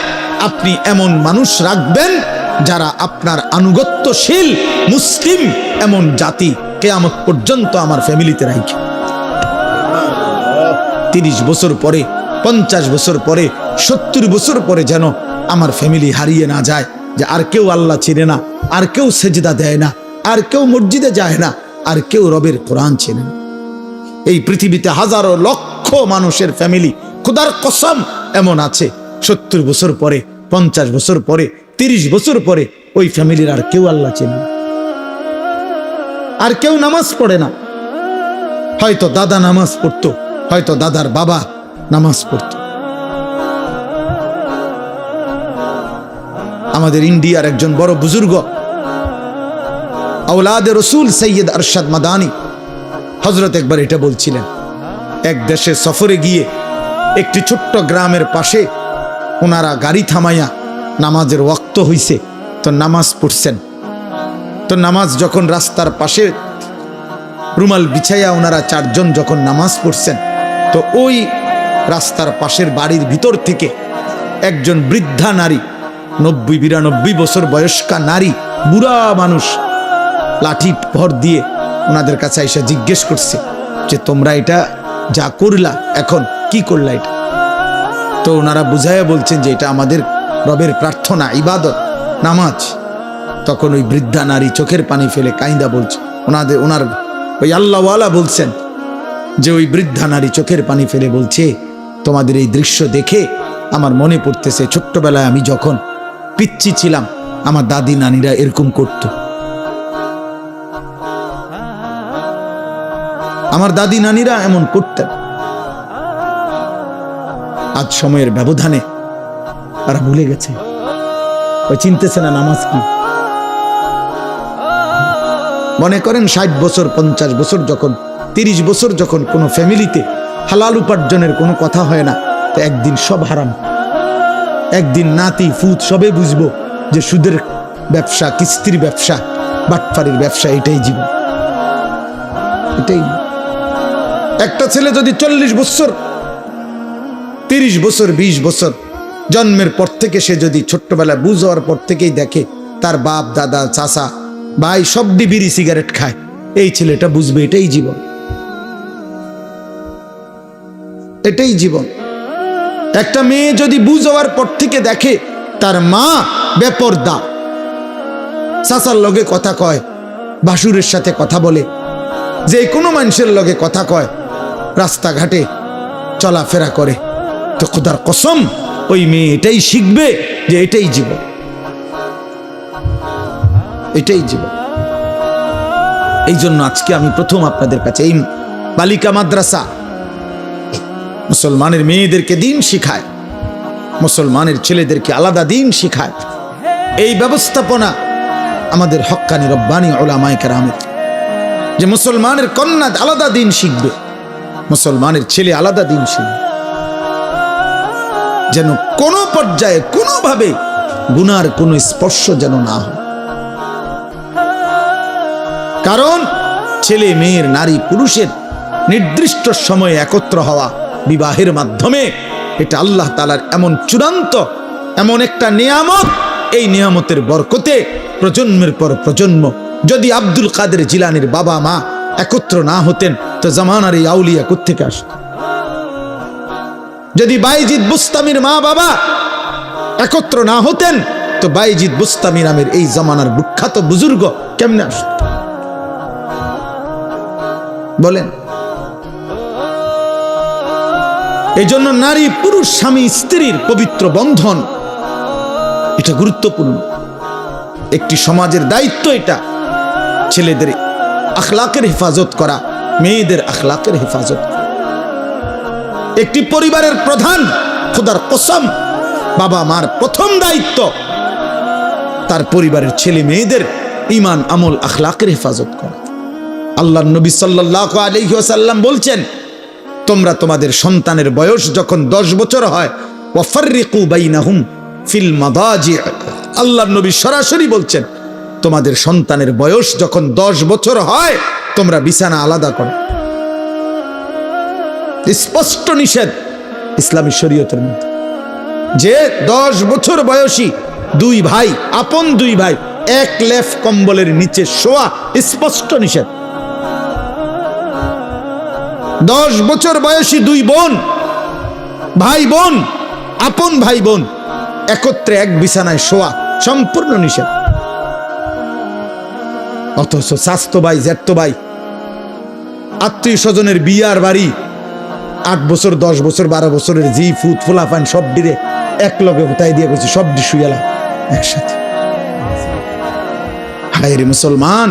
আপনি এমন মানুষ রাখবেন যারা আপনার আনুগত্যশীল মুসলিম, এমন জাতি কিয়ামত পর্যন্ত আমার ফ্যামিলিতে রাখে। 30 বছর পরে, 50 বছর পরে, 70 বছর পরে যেন আমার ফ্যামিলি হারিয়ে না যায়, যে আর কেউ আল্লাহ চিনে না, আর কেউ সেজদা দেয় না, আর কেউ মসজিদে যায় না, আর কেউ রবের কোরআন চেনে না। এই পৃথিবীতে হাজারো লক্ষ মানুষের ফ্যামিলি খোদার কসম এমন আছে 70 বছর পরে, 50 বছর পরে, 30 বছর পরে ওই ফ্যামিলির আর কেউ আল্লাহ চেনে না, আর কেউ নামাজ পড়ে না। হয়তো দাদা নামাজ পড়তো, হয়তো দাদার বাবা নামাজ পড়তো। আমাদের ইন্ডিয়ার একজন বড় বুজুর্গ আওলাদে রসুল সৈয়দ আরশাদ মাদানী হযরত একবার এটা বলছিলেন, এক দেশে সফরে গিয়ে একটি ছোট্ট গ্রামের পাশে ওনারা গাড়ি থামাইয়া নামাজের ওয়াক্ত হইছে, তো নামাজ পড়ছেন। তো নামাজ যখন রাস্তার পাশে রুমাল বিছাইয়া ওনারা 4 জন যখন নামাজ পড়ছেন, তো ওই রাস্তার পাশের বাড়ির ভিতর থেকে একজন বৃদ্ধা নারী, 90-92 বছর বয়স্কা নারী, বুড়া মানুষ, লাঠি ভর দিয়ে ওনাদের কাছে এসে জিজ্ঞেস করছে যে তোমরা এটা যা করলা এখন কি করলা এটা? তো ওনারা বুঝাইয়া বলছেন যে এটা আমাদের রবের প্রার্থনা, ইবাদত, নামাজ। তখন ওই বৃদ্ধা নারী চোখের পানি ফেলে কাইন্দা বলছে, ওনার ওই আল্লাহওয়ালা বলছেন যে ওই বৃদ্ধা নারী চোখের পানি ফেলে বলছে, তোমাদের এই দৃশ্য দেখে আমার মনে পড়তেছে ছোট্টবেলায় আমি যখন পিচ্চি ছিলাম আমার দাদি নানিরা এরকম করত। আমার দাদি নানিরা এমন করতেন। আজ সময়ের ব্যবধানে তারা ভুলে গেছে, ওই চিনতেছে না নামাজ কি। মনে করেন 60 বছর, 50 বছর যখন, 30 বছর যখন কোনো ফ্যামিলিতে হালাল উপার্জনের কোনো কথা হয় না, তো একদিন সব হারাম, একদিন নাতি ফুত সবে বুঝবো যে সুদের ব্যবসা, কিস্তির ব্যবসা, বাটফারির ব্যবসা, এটাই জীবন, এটাই। একটা ছেলে যদি 40 বছর, 30 বছর, 20 বছর জন্মের পর থেকে সে যদি ছোট্টবেলায় বুঝ হওয়ার পর থেকেই দেখে তার বাপ, দাদা, চাচা, ভাই সব বিড়ি সিগারেট খায়, এই ছেলেটা বুঝবে এটাই জীবন, এটাই জীবন। একটা মেয়ে যদি বুঝ হওয়ার পর থেকে দেখে তার মা বেপরদা, চাচার লগে কথা কয়, ভাসুরের সাথে কথা বলে, যে কোনো মানুষের লগে কথা কয়, রাস্তাঘাটে চলাফেরা করে, তো খোদার কসম ওই মেয়ে এটাই শিখবে যে এটাই জীবন, এটাই জীবন। এই জন্য আজকে আমি প্রথম আপনাদের কাছে এই বালিকা মাদ্রাসা মুসলমানের মেয়েদেরকে দিন শিখায়, মুসলমানের ছেলেদেরকে আলাদা দিন শিখায়, এই ব্যবস্থাপনা আমাদের হক্কানি রব্বানি উলামায়ে কেরামের, যে মুসলমানের কন্যা আলাদা দিন শিখবে, মুসলমানের ছেলে আলাদা দিন শিখবে, যেন কোনো পর্যায়ে কোনোভাবে গুনার কোনো স্পর্শ যেন না হয়। কারণ ছেলে মেয়ের, নারী পুরুষের নির্দিষ্ট সময়ে একত্র হওয়া বিবাহের মাধ্যমে, এটা আল্লাহ তাআলার এমন চূড়ান্ত, এমন একটা নিয়ামত, এই নিয়ামতের বরকতে প্রজন্মের পর প্রজন্ম, যদি আব্দুল কাদের জিলানীর বাবা মা একত্র না হতেন তো জামানার এই আউলিয়া কোত্থেকে আসত? যদি বাইজিদ বুস্তামির মা বাবা একত্র না হতেন তো বাইজিদ বুস্তামি নামের এই জামানার বিখ্যাত বুজুর্গ কেমনে আসত বলেন? এই জন্য নারী পুরুষ, স্বামী স্ত্রীর পবিত্র বন্ধন, এটা গুরুত্বপূর্ণ একটি সমাজের দায়িত্ব। এটা ছেলেদের আখলাকের হেফাজত করা, মেয়েদের আখলাকের হেফাজত করা। একটি পরিবারের প্রধান, খোদার কসম, বাবা মার প্রথম দায়িত্ব তার পরিবারের ছেলে মেয়েদের ঈমান, আমল, আখলাকের হেফাজত করা। আল্লাহর নবী সাল্লাল্লাহু আলাইহি ওয়াসাল্লাম বলছেন, তোমরা তোমাদের সন্তানের বয়স যখন 10 বছর হয়, ওয়াফাররিকু বাইনাহুম ফিল মাদাজি, আল্লাহর নবী সরাসরি বলছেন তোমাদের সন্তানের বয়স যখন 10 বছর হয় তোমরা বিছানা আলাদা করো। স্পষ্ট নিষেধ ইসলামী শরীয়তের মধ্যে যে 10 বছর বয়সী দুই ভাই, আপন দুই ভাই, এক লেফ কম্বলের নিচে শোয়া স্পষ্ট নিষেধ। 10 বছর বয়সী দুই বোন, ভাই বোন, আপন ভাই বোন একত্রে এক বিছানায় শোয়া সম্পূর্ণ নিষেধ। অথচ স্বাস্থ্য ভাই, জ্যাঠতো ভাই, আত্মীয় স্বজনের বিয়ার বাড়ি 8 বছর 10 বছর 12 বছরের জি ফুট ফুলাফান সব ডিরে এক লগে হতাই দিয়ে গেছে, সব ডি শুয়ালা একসাথে। হায় রে মুসলমান,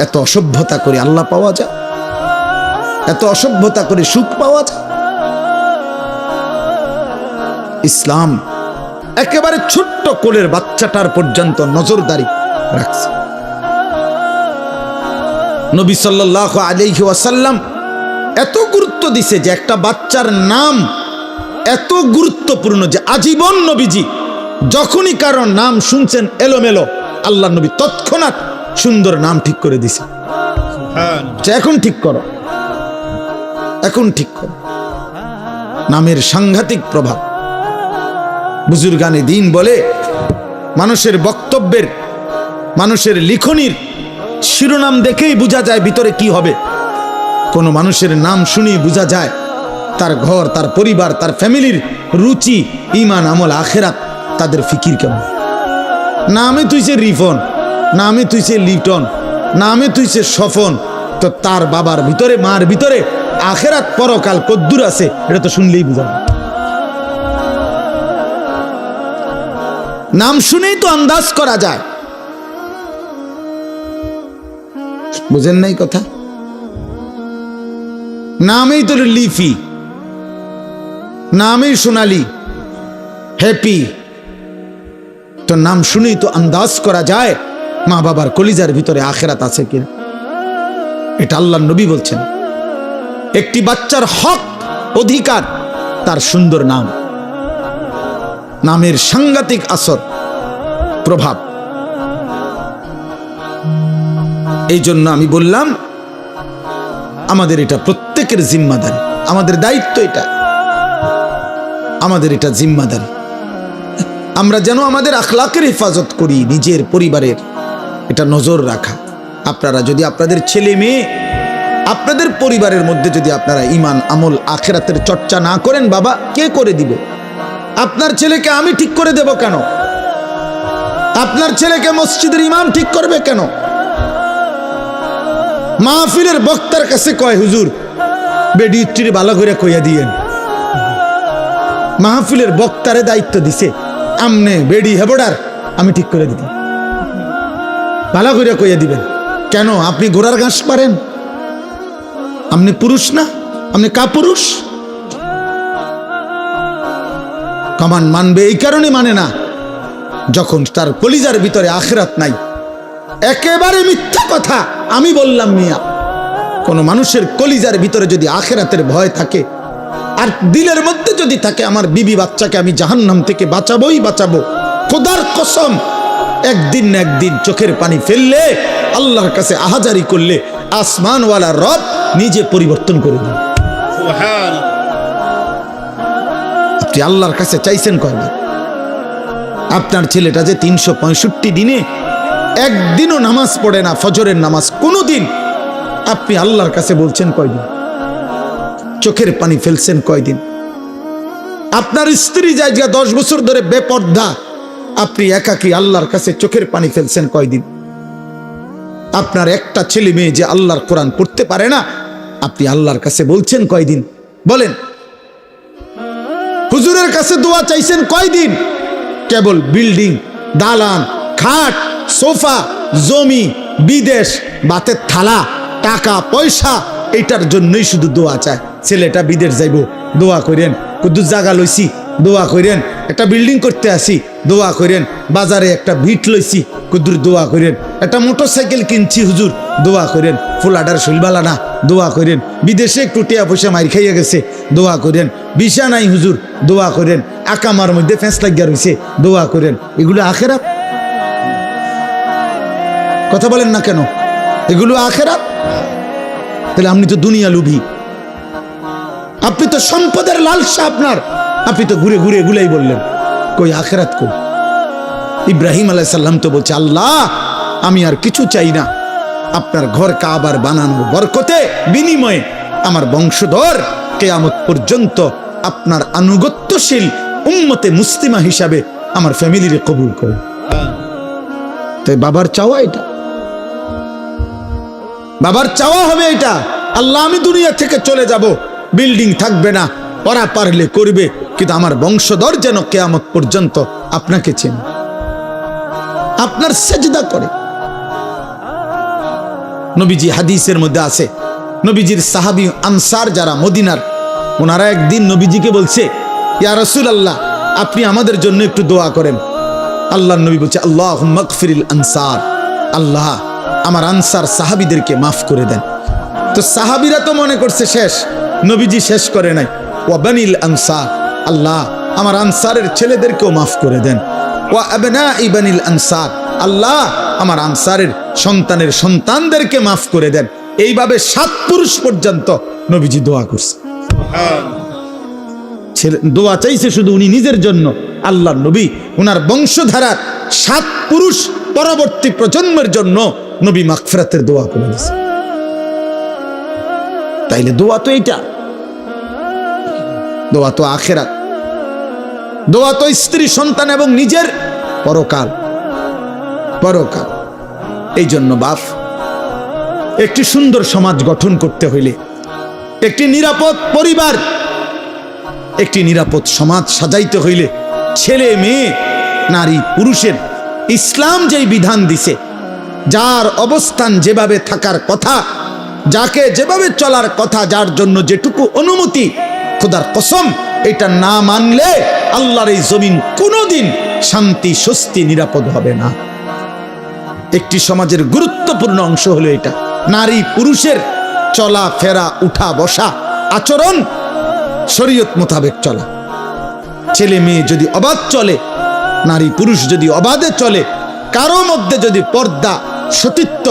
এত অসভ্যতা করে আল্লাহ পাওয়া যায়? এত অসভ্যতা করে সুখ পাওয়া যায়? ইসলাম একেবারে ছোট্ট কোলের বাচ্চাটার পর্যন্ত নজরদারি রাখছে। নবী সাল্লাল্লাহু আলাইহি ওয়াসাল্লাম এত গুরুত্ব দিছে যে একটা বাচ্চার নাম এত গুরুত্বপূর্ণ যে আজীবন নবীজি যখনই কারো নাম শুনছেন এলোমেলো, আল্লাহ নবী তৎক্ষণাৎ সুন্দর নাম ঠিক করে দিছে। এখন ঠিক করো, এখন ঠিক করো। নামের সাংঘাতিক প্রভাব। বুজুর্গানে দিন বলে মানুষের বক্তব্যের, মানুষের লিখনির শিরোনাম দেখেই বোঝা যায় ভিতরে কি হবে। কোন মানুষের নাম শুনেই বোঝা যায় তার ঘর, তার পরিবার, তার ফ্যামিলির রুচি, ঈমান, আমল, আখিরাত, তাদের ফিকির কেমন। নামে তুইছে রিফন, নামে তুইছে লিটন, নামে তুইছে সফন, তো তার বাবার ভিতরে, মার ভিতরে আখিরাত পরকাল কদ্দুর আছে এটা তো শুনলেই বোঝা যায়। নাম শুনেই তো আন্দাজ করা যায়। বুঝেন নাই কথা? নামেই তো লিফি, নামেই সোনালি, হ্যাপি, তো নাম শুনেই তো আন্দাজ করা যায় মা বাবার কলিজার ভিতরে আখিরাত আছে কিনা। এটা আল্লাহর নবী বলছেন একটি বাচ্চার হক, অধিকার তার সুন্দর নাম। নামের সাংঘাতিক আসর, প্রভাব। এই জন্য আমি বললাম আমাদের এটা প্রত্যেকের জিম্মাদারি, আমাদের দায়িত্ব এটা, আমাদের এটা জিম্মাদারি। আমরা যেন আমাদের আখলাকের হেফাজত করি, নিজের পরিবারের এটা নজর রাখা। আপনারা যদি আপনাদের ছেলে মেয়ে, আপনাদের পরিবারের মধ্যে যদি আপনারা ঈমান, আমল, আখিরাতের চর্চা না করেন, বাবা কে করে দিবে? আপনার ছেলেকে আমি ঠিক করে দেব কেন? আপনার ছেলেকে মসজিদের ইমাম ঠিক করবে কেন? মাহফিলের বক্তার কাছে কয় হুজুর বেডি উত্তরে ভালো করে কইয়া দিয়েন। মাহফিলের বক্তারে দায়িত্ব দিছে, আমনে বেডি হেবডার আমি ঠিক করে দিই, ভালো করে কইয়া দিবেন। কেন? আপনি ঘোড়ার ঘাস পারেন? আপনি পুরুষ না? আপনি কাপুরুষ? কমান মানবে এই কারণে মানে না যখন তার কলিজার ভিতরে আখিরাত নাই। একেবারে মিথ্যা কথা আমি বললাম মিয়া। কোন মানুষের কলিজার ভিতরে যদি আখিরাতের ভয় থাকে আর দিলের মধ্যে যদি থাকে আমার বিবি বাচ্চাকে আমি জাহান্নাম থেকে বাঁচাবোই বাঁচাবো, খোদার কসম একদিন না একদিন চোখের পানি ফেললে, আল্লাহর কাছে আহাজারি করলে আসমানওয়ালা রব নিজে পরিবর্তন করে দিন। আপনি আল্লাহর কাছে চাইছেন কয়বার? আপনার ছেলেটা যে 365 দিনে একদিনও নামাজ পড়ে না, ফজরের নামাজ কোনোদিন, আপনি আল্লাহর কাছে বলছেন কয়দিন? চোখের পানি ফেলছেন কয়দিন? আপনার স্ত্রী জায়গা 10 বছর ধরে বেপর্দা, আপনি একাকী আল্লাহর কাছে চোখের পানি ফেলছেন কয়দিন? আপনার একটা ছেলে মেয়ে যে আল্লাহর কোরআন পড়তে পারে না, আপনি আল্লাহর কাছে বলছেন কয়দিন? বলেন। হুজুরের কাছে দোয়া চাইছেন কয়দিন? কেবল বিল্ডিং, দালান, খাট, সোফা, জমি, বিদেশ, বাতের থালা, টাকা পয়সা, এটার জন্যই শুধু দোয়া চায়। ছেলেটা বিদেশ যাইব, দোয়া করেন। কুদ্দুস জায়গা লইছি, দোয়া করেন। একটা বিল্ডিং করতে আসি, দোয়া করেন। বাজারে একটা ভিট লইছি, কুদুর দোয়া করেন। একটা মোটরসাইকেল কিনছি, হুজুর দোয়া করেন। ফুলাডার শৈলবালা না, দোয়া করেন। বিদেশে একটু টিয়া পয়সা মার খাইয়া গেছে, দোয়া করেন। বিশা নাই হুজুর, দোয়া করেন। আকামার মধ্যে ফেঁস লাগিয়া রয়েছে, দোয়া করেন। এগুলো আখেরাত? কথা বলেন না কেন? এগুলো আখেরাত? তাহলে আপনি তো দুনিয়া লুভি, আপনি তো সম্পদের লালসা আপনার, আপনি তো ঘুরে ঘুরে এগুলাই বললেন। কই আখেরাত কই? ইব্রাহিম আলাইহিস সালাম তো বলছে, আল্লাহ আমি আর কিছু চাই না, আপনার ঘর কাবার বানানোর বরকতে বিনিময়ে আমার বংশধর কিয়ামত পর্যন্ত আপনার আনুগত্যশীল উম্মতে মুসলিমা হিসাবে আমার ফ্যামিলিরে কবুল করে। তাই বাবার চাওয়া এটা, বাবার চাওয়া হবে এটা, আল্লাহ আমি দুনিয়া থেকে চলে যাব, বিল্ডিং থাকবে না, ওরা পারলে করবে, কিন্তু আমার বংশধর যেন কিয়ামত পর্যন্ত আপনাকে চেনে, আপনার সেজদা করে। নবীজি হাদিসের মধ্যে আছে, নবীজির সাহাবী আনসার যারা মদিনার, ওনারা একদিন নবীজিকে বলছে, ইয়া রাসূলুল্লাহ আপনি আমাদের জন্য একটু দোয়া করেন। আল্লাহর নবী বলছে, আল্লাহুম্মা গফিরিল আনসার, আল্লাহ আমার আনসার সাহাবীদেরকে মাফ করে দেন। তো সাহাবীরা তো মনে করছে শেষ, নবীজি শেষ করে নাই। ওয়া বানিল আনসার, আল্লাহ আমার আনসারের ছেলেদেরকেও মাফ করে দেন। ওয়া আবনাই বানিল আনসার, আল্লাহ আমার আনসারের সন্তানের সন্তানদেরকে মাফ করে দেন। এইভাবে 7 পুরুষ পর্যন্ত নবীজি দোয়া করছে। দোয়া চাইছে শুধু উনি নিজের জন্য, আল্লাহর নবী উনার বংশধারার 7 পুরুষ পরবর্তী প্রজন্মের জন্য নবী মাগফিরাতের দোয়া করে দিয়েছে। তাইলে দোয়া তো এইটা, দোয়া তো আখিরাত, দোয়া তো স্ত্রী সন্তান এবং নিজের পরকাল, পরকাল। এই জন্য বাপ, একটি সুন্দর সমাজ গঠন করতে হইলে, একটি নিরাপদ পরিবার, একটি নিরাপদ সমাজ সাজাইতে হইলে ছেলে মেয়ে নারী পুরুষের ইসলাম যেই বিধান দিছে, যার অবস্থান যেভাবে থাকার কথা, যাকে যেভাবে চলার কথা, যার জন্য যেটুকু অনুমতি, খোদার কসম এটা না মানলে আল্লাহর এই জমিন কোনোদিন শান্তি স্বস্তি নিরাপদ হবে না। একটি সমাজের গুরুত্বপূর্ণ অংশ হলো এটা, নারী পুরুষের চলা ফেরা, উঠা বসা, আচরণ শরীয়ত মোতাবেক চলা। ছেলে মেয়ে যদি অবাধ চলে, নারী পুরুষ যদি অবাধে চলে, কারো মধ্যে যদি পর্দা, সতীত্ব,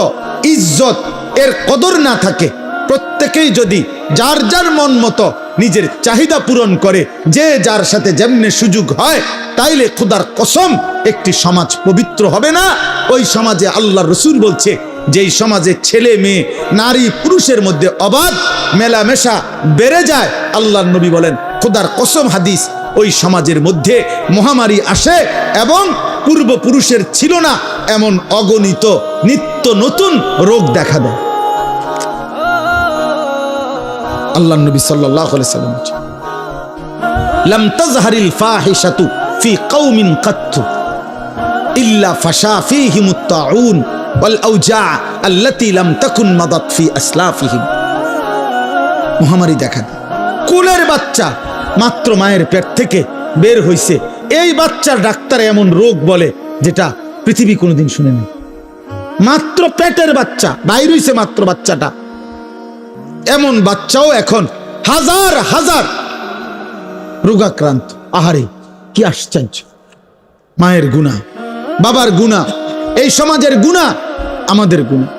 ইজ্জত এর কদর না থাকে, প্রত্যেকেই যদি যার যার মন মতো নিজের চাহিদা পূরণ করে, যে যার সাথে যেমনে সুযোগ হয়, তাইলে খোদার কসম একটি সমাজ পবিত্র হবে না। ওই সমাজে আল্লাহর রাসূল বলছে, যেই সমাজে ছেলে মেয়ে নারী পুরুষের মধ্যে অবাধ মেলামেশা বেড়ে যায়, আল্লাহর নবী বলেন খোদার কসম হাদিস, ওই সমাজের মধ্যে মহামারী আসে এবং পূর্বপুরুষের ছিল না এমন অগণিত নিত্য নতুন রোগ দেখা দেয়। আল্লাহর নবী সাল্লাল্লাহু আলাইহি সাল্লাম বলেন, লাম তাজহারিল ফাহিশাতু ফি কওমিন কাত্তু ইল্লা ফাশা ফীহিমুত তাউন ওয়াল আওজা আল্লাতী লাম তাকুন মাদাত ফি আসলাফিহিম। মহামারী দেখা দেয়, কুলের বাচ্চা মাত্র মায়ের পেট থেকে বের হইছে, এই বাচ্চার ডাক্তার এমন রোগ বলে যেটা পৃথিবী কোনোদিন শুনেনি। মাত্র পেটের বাচ্চা বাইর হইছে, মাত্র বাচ্চাটা, এমন বাচ্চাও এখন হাজার হাজার রোগাক্রান্ত। আহারে কি আশ্চর্য! মায়ের গুনাহ, বাবার গুনাহ, এই সমাজের গুনাহ, আমাদের গুনাহ।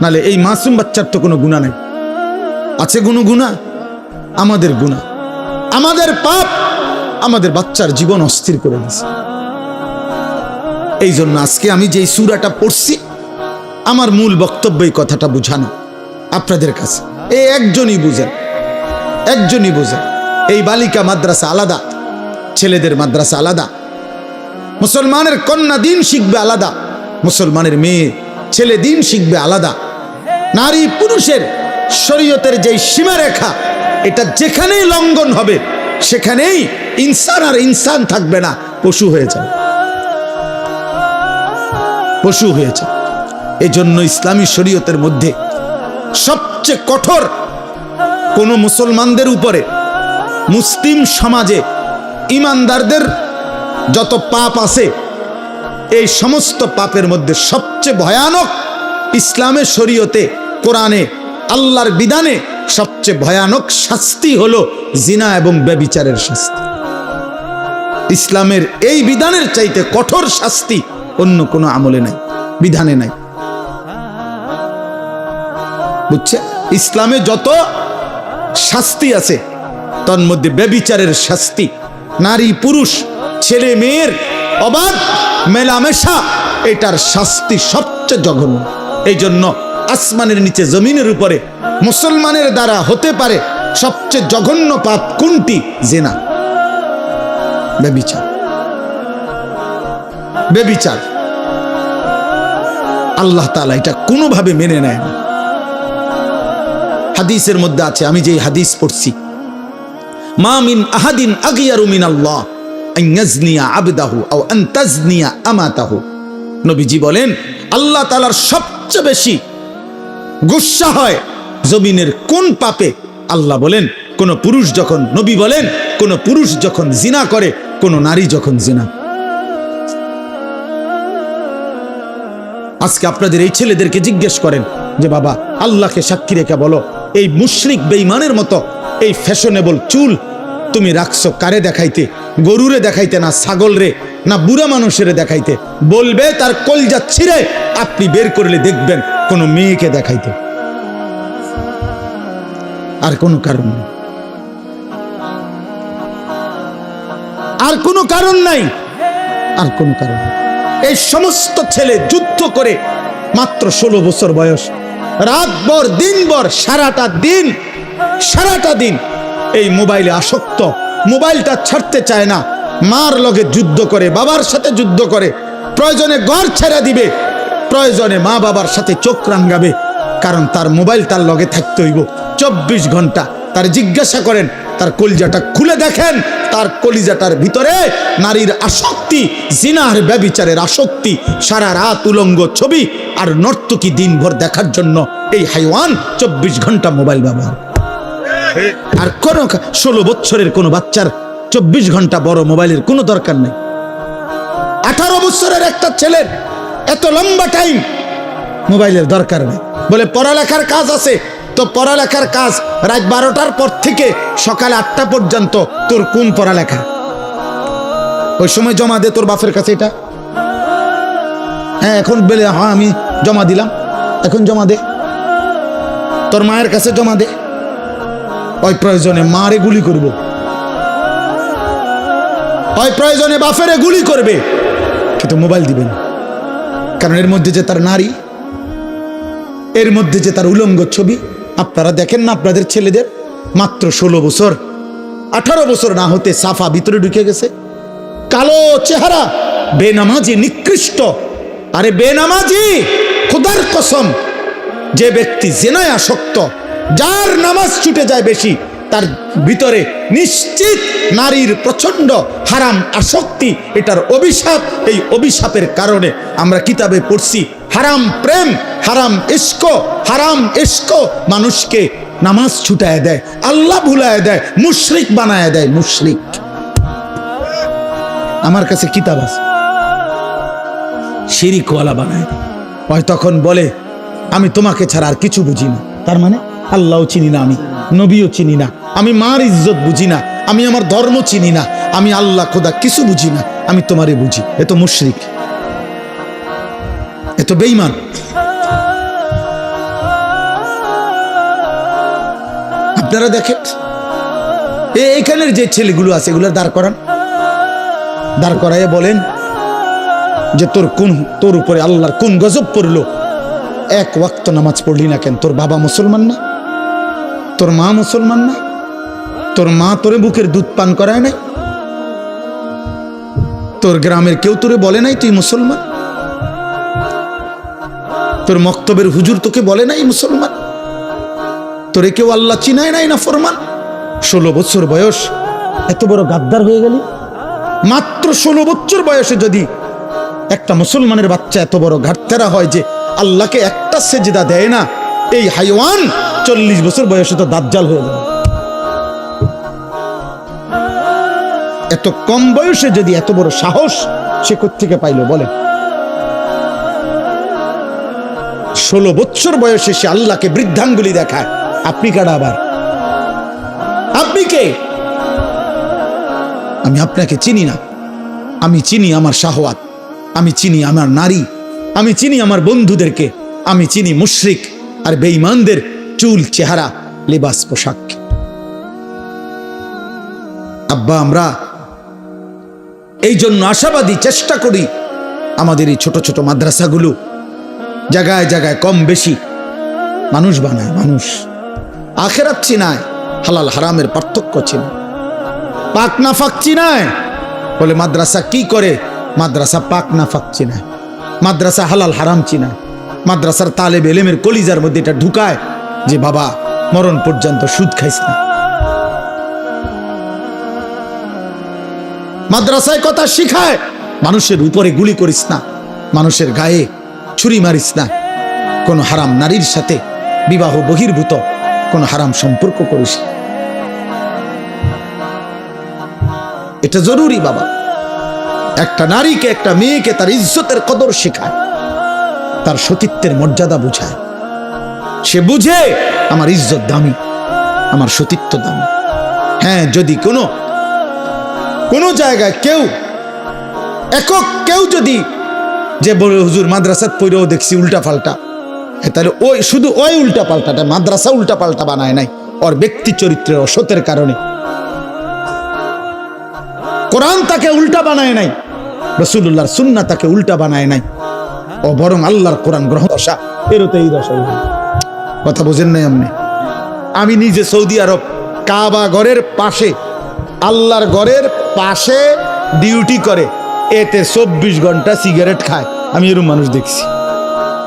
নালে এই মাসুম বাচ্চার তো কোনো গুনাহ নাই, আছে কোনো গুনাহ? আমাদের গুনাহ, আমাদের পাপ আমাদের বাচ্চার জীবন অস্থির করে দিয়েছে। এই জন্য আজকে আমি যেই সূরাটা পড়ছি, আমার মূল বক্তব্য এই কথাটা বুঝানো আপনাদের কাছে। এই একজনই বুঝেন, একজনই বুঝেন। এই বালিকা মাদ্রাসা আলাদা, ছেলেদের মাদ্রাসা আলাদা। মুসলমানের কন্যা দিন শিখবে আলাদা, মুসলমানের মেয়ে ছেলে দিন শিখবে আলাদা। নারী পুরুষের শরীয়তের যেই সীমারেখা, এটা যেখানেই লঙ্ঘন হবে সেখানেই ইনসান আর ইনসান থাকবে না, পশু হয়ে যাবে, পশু হয়ে যাবে। এই জন্য ইসলামী শরীয়তের মধ্যে সবচেয়ে কঠোর কোন মুসলমানদের উপরে, মুসলিম সমাজে ইমানদারদের যত পাপ আছে এই সমস্ত পাপের মধ্যে সবচেয়ে ভয়ানক, ইসলামের শরীয়তে, কোরআনে, আল্লাহর বিধানে সবচেয়ে ভয়ানক শাস্তি হলো জিনা এবং ব্যভিচারের শাস্তি। ইসলামের এই বিধানের চাইতে কঠোর শাস্তি অন্য কোনো আমলে নাই, বিধানে নাই। বুঝছে? ইসলামে যত শাস্তি আছে তার মধ্যে ব্যভিচারের শাস্তি, নারী পুরুষ ছেলে মেয়ের অবাধ মেলামেশা, এটার শাস্তি সবচেয়ে জঘন্য। এই জন্য আসমানের নিচে জমিনের উপরে মুসলমানের দ্বারা হতে পারে সবচেয়ে জঘন্য পাপ কোনটি? জিনা, ব্যভিচার। ব্যভিচার আল্লাহ তাআলা এটা কোনোভাবে মেনে নেয় না। হাদিসের মধ্যে আছে, আমি যে হাদিস পড়ছি, মা মিন আহাদিন আগিয়ারু মিনাল্লাহ আন ইয়াজনিয়া আবদাহু আও আন তাজনিয়া আমাতাহু। নবীজি বলেন আল্লাহ তাআলার সবচেয়ে বেশি গুসা হয় জমিনের কোন পাপে? আল্লাহ বলেন কোন পুরুষ যখন, নবী বলেন কোন পুরুষ যখন জিনা করে, কোন নারী যখন জিনা। আজকে আপনাদের এই ছেলেদেরকে জিজ্ঞেস করেন যে বাবা আল্লাহকে সাক্ষী রেখে বলো, এই মুশরিক বেঈমানের মতো এই ফ্যাশনেবল চুল তুমি রাখছো কারে দেখাইতে? গরুরে দেখাইতে না ছাগল রে, না বুড়া মানুষের দেখাইতে? বলবে তার কলজা ছিঁড়ে আপনি বের করলে দেখবেন কোন মেয়েকে দেখাইতে, আর কোনো কারণ নেই, আর কোনো কারণ নাই, আর কোনো কারণ নেই। এই সমস্ত ছেলে যুদ্ধ করে মাত্র 16 বছর বয়স, রাতভর দিনভর সারাটা দিন এই মোবাইলে আসক্ত, মোবাইলটা ছাড়তে চায় না, মার লগে যুদ্ধ করে, বাবার সাথে যুদ্ধ করে, প্রয়োজনে ঘর ছেড়ে দিবে, প্রয়োজনে মা বাবার সাথে চোখ রাঙ্গাবে, কারণ তার মোবাইল তার লগে থাকতে হইব 24 ঘন্টা। তার জিজ্ঞাসা করেন, তার কলিজাটা খুলে দেখেন, তার কলিজাটার ভিতরে নারীর আসক্তি, জিনার ব্যভিচারের আসক্তি, সারা রাত উলঙ্গ ছবি আর নর্তকী দিনভর দেখার জন্য এই হাইওয়ান 24 ঘন্টা মোবাইল ব্যবহার। আর কোন 16 বছরের কোন বাচ্চার 24 ঘন্টা বড় মোবাইলের কোনো দরকার নেই। 18 বছরের একটা ছেলের এত লম্বা টাইম মোবাইলের দরকার নেই। বলে পড়ালেখার কাজ আছে, তো পড়ালেখার কাজ রাত 12টার পর থেকে সকাল 8টা পর্যন্ত তোর কোন পড়ালেখা? ওই সময় জমা দে তোর বাপের কাছে এটা। হ্যাঁ এখন বলে হ্যাঁ আমি জমা দিলাম, এখন জমা দে, তোর মায়ের কাছে জমা দে। ওই প্রয়োজনে মারে গুলি করব, ওই প্রয়োজনে বাপেরে গুলি করবে, কিন্তু মোবাইল দিবেন। কারণ এর মধ্যে যে তার নারী, এর মধ্যে যে তার উলঙ্গ ছবি। আপনারা দেখেন না আপনাদের ছেলেদের মাত্র 16 বছর, 18 বছর না হতে সাফা ভিতরে ঢুকে গেছে, কালো চেহারা, বেনামাজি, নিকৃষ্ট। আরে বেনামাজি, খোদার কসম, যে ব্যক্তি জিনায় আসক্ত, যার নামাজ ছুটে যায় বেশি, তার ভিতরে নিশ্চিত নারীর প্রচন্ড হারাম আসক্তি, এটার অভিশাপ। এই অভিশাপের কারণে আমরা কিতাবে পড়ছি হারাম প্রেম, হারাম ইশক মানুষকে নামাজ ছুটায় দেয়, আল্লাহ ভুলায় দেয়, মুশরিক বানায় দেয়, মুশরিক। আমার কাছে কিতাব আছে, শিরিকওয়ালা বানায় দেয়। হয় তখন বলে আমি তোমাকে ছাড়া আর কিছু বুঝি না, তার মানে আল্লাহও চিনি না, আমি নবীও চিনি না, আমি মার ইজ্জত বুঝি না, আমি আমার ধর্ম চিনি না, আমি আল্লাহ খোদা কিছু বুঝি না, আমি তোমারে বুঝি। এ তো মুশরিক, এ তো বেঈমান। আপনারা দেখেন এইখানের যে ছেলেগুলো আছে এগুলো দাঁড় করাইয়া বলেন যে তোর উপরে আল্লাহর কোন গজব পড়লো? এক ওয়াক্ত নামাজ পড়লি না কেন? তোর বাবা মুসলমান না? তোর মা মুসলমান না? তোর মা তোরে বুকের দুধ পান করায় নাই? তোর গ্রামের কেউ তোরে বলে নাই তুই মুসলমান? তোর মক্তবের হুজুর তোকে বলে নাই মুসলমান? তোরে কেউ আল্লাহ চিনায় নাই না ফরমান? 16 বছর বয়স, এত বড় গাদ্দার হয়ে গেলি? মাত্র 16 বছর বয়সে যদি একটা মুসলমানের বাচ্চা এত বড় ঘাটতেরা হয় যে আল্লাহকে একটা সেজদা দেয় না, এই হাইওয়ান 40 বছর বয়সে তো দাজ্জাল হয়ে যাবে। এত কম বয়সে যদি এত বড় সাহস সে কোত্থেকে পাইল বলে? 16 বছর বয়সে সে আল্লাহকে বৃদ্ধাঙ্গুলি দেখায়। আপনি কারা আবার? আপনি কে? আমি আপনাকে চিনি না। আমি চিনি আমার শাহওয়াত, আমি চিনি আমার নারী, আমি চিনি আমার বন্ধুদেরকে, আমি চিনি মুশরিক আর বেঈমানদের চুল, চেহারা, লিবাস, পোশাক। আব্বা, আমরা এই জন্য আশাবাদী, চেষ্টা করি আমাদের এই ছোট ছোট মাদ্রাসাগুলো জায়গায় জায়গায় কম বেশি মানুষ বানায়। মানুষ আখেরাত চিনায়, হালাল হারামের পার্থক্য চিনায়, পাক নাফাক চিনায়। বলে মাদ্রাসা কি করে? মাদ্রাসা পাক নাফাক চিনায়, মাদ্রাসা হালাল হারাম চিনায়। মাদ্রাসার তালেব এলেমের কলিজার মধ্যে এটা ঢুকায় যে বাবা মরণ পর্যন্ত সুদ খাইস না। মাদ্রাসায় কথা শিখায় মানুষের উপরে গুলি করিস না, মানুষের গায়ে ছুরি মারিস না, কোন হারাম নারীর সাথে বিবাহ বহির্ভূত কোন হারাম সম্পর্ক করিস না। এটা জরুরি বাবা। একটা নারীকে, একটা মেয়েকে তার ইজ্জতের কদর শেখায়, তার সতীত্বের মর্যাদা বুঝায়। সে বুঝে আমার ইজ্জত দামি, আমার সতীত্ব দামি। হ্যাঁ, যদি কোনো জায়গায় কেউ একক কেউ যদি যে বলে হুজুর মাদ্রাসাত পড়েও দেখছি উল্টা পাল্টা, তাহলে ওই শুধু ওই উল্টা পাল্টাটা মাদ্রাসা উল্টা পাল্টা বানায় নাই, ওর ব্যক্তি চরিত্রের অসতের কারণে। কোরআন তাকে উল্টা বানায় নাই, রাসূলুল্লাহর সুন্নাহ তাকে উল্টা বানায় নাই, ও বরং আল্লাহর কোরআন গ্রহণ দশা এরতে এই দশা। কথা বোঝেন নাই আপনি? আমি নিজে সৌদি আরব কাবা ঘরের পাশে, আল্লাহর ঘরের পাশে ডিউটি করে, এতে 24 ঘন্টা সিগারেট খায়। আমি এরকম মানুষ দেখছি।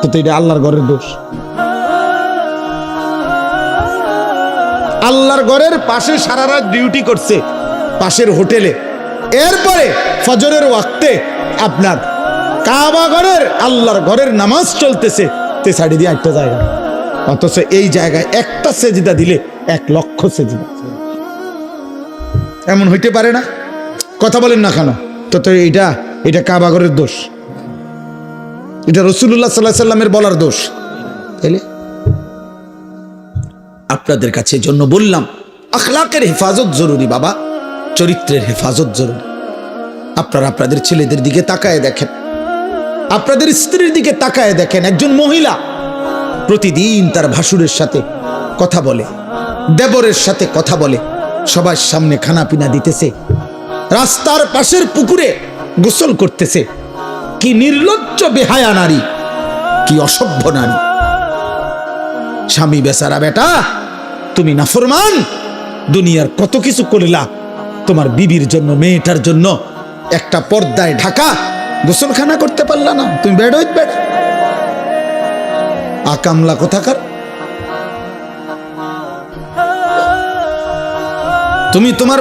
তো এটা আল্লাহর ঘরের দোষ? আল্লাহর ঘরের পাশে সারা রাত ডিউটি করছে পাশের হোটেলে, এরপরে ফজরের ওয়াক্তে আপনার কাবা ঘরের আল্লাহর ঘরের নামাজ চলতেছে, তে সাইডে দিয়ে একটা জায়গা, অথচ এই জায়গায় একটা সেজদা দিলে 1 লক্ষ সেজদা। এমন হইতে পারে না? কথা বলেন না কেন? তো এটা কাবা ঘরের দোষ, এটা রাসূলুল্লাহ সাল্লাল্লাহু আলাইহি সাল্লামের বলার দোষ। তাইলে আপনাদের কাছে জন্য বললাম, আখলাকের হেফাজত জরুরি বাবা, চরিত্রের হেফাজত জরুরি। আপনারা আপনাদের ছেলেদের দিকে তাকায় দেখেন, আপনাদের স্ত্রীর দিকে তাকায় দেখেন। একজন মহিলা প্রতিদিন তার ভাসুরের সাথে কথা বলে, দেবরের সাথে কথা বলে, সবার সামনে খানা পিনা দিতেছে, রাস্তার পাশের পুকুরে গোসল করতেছে। কি নির্লজ্জ বেহায়া নারী, কি অসভ্য নারী। স্বামী বেচারা, বেটা তুমি নাফরমান, দুনিয়ার কত কিছু করলা, তোমার বিবির জন্য, মেয়েটার জন্য একটা পর্দায় ঢাকা গোসলখানা করতে পারলা না, তুমি বেড় আকামলা কোথাকার। তুমি তোমার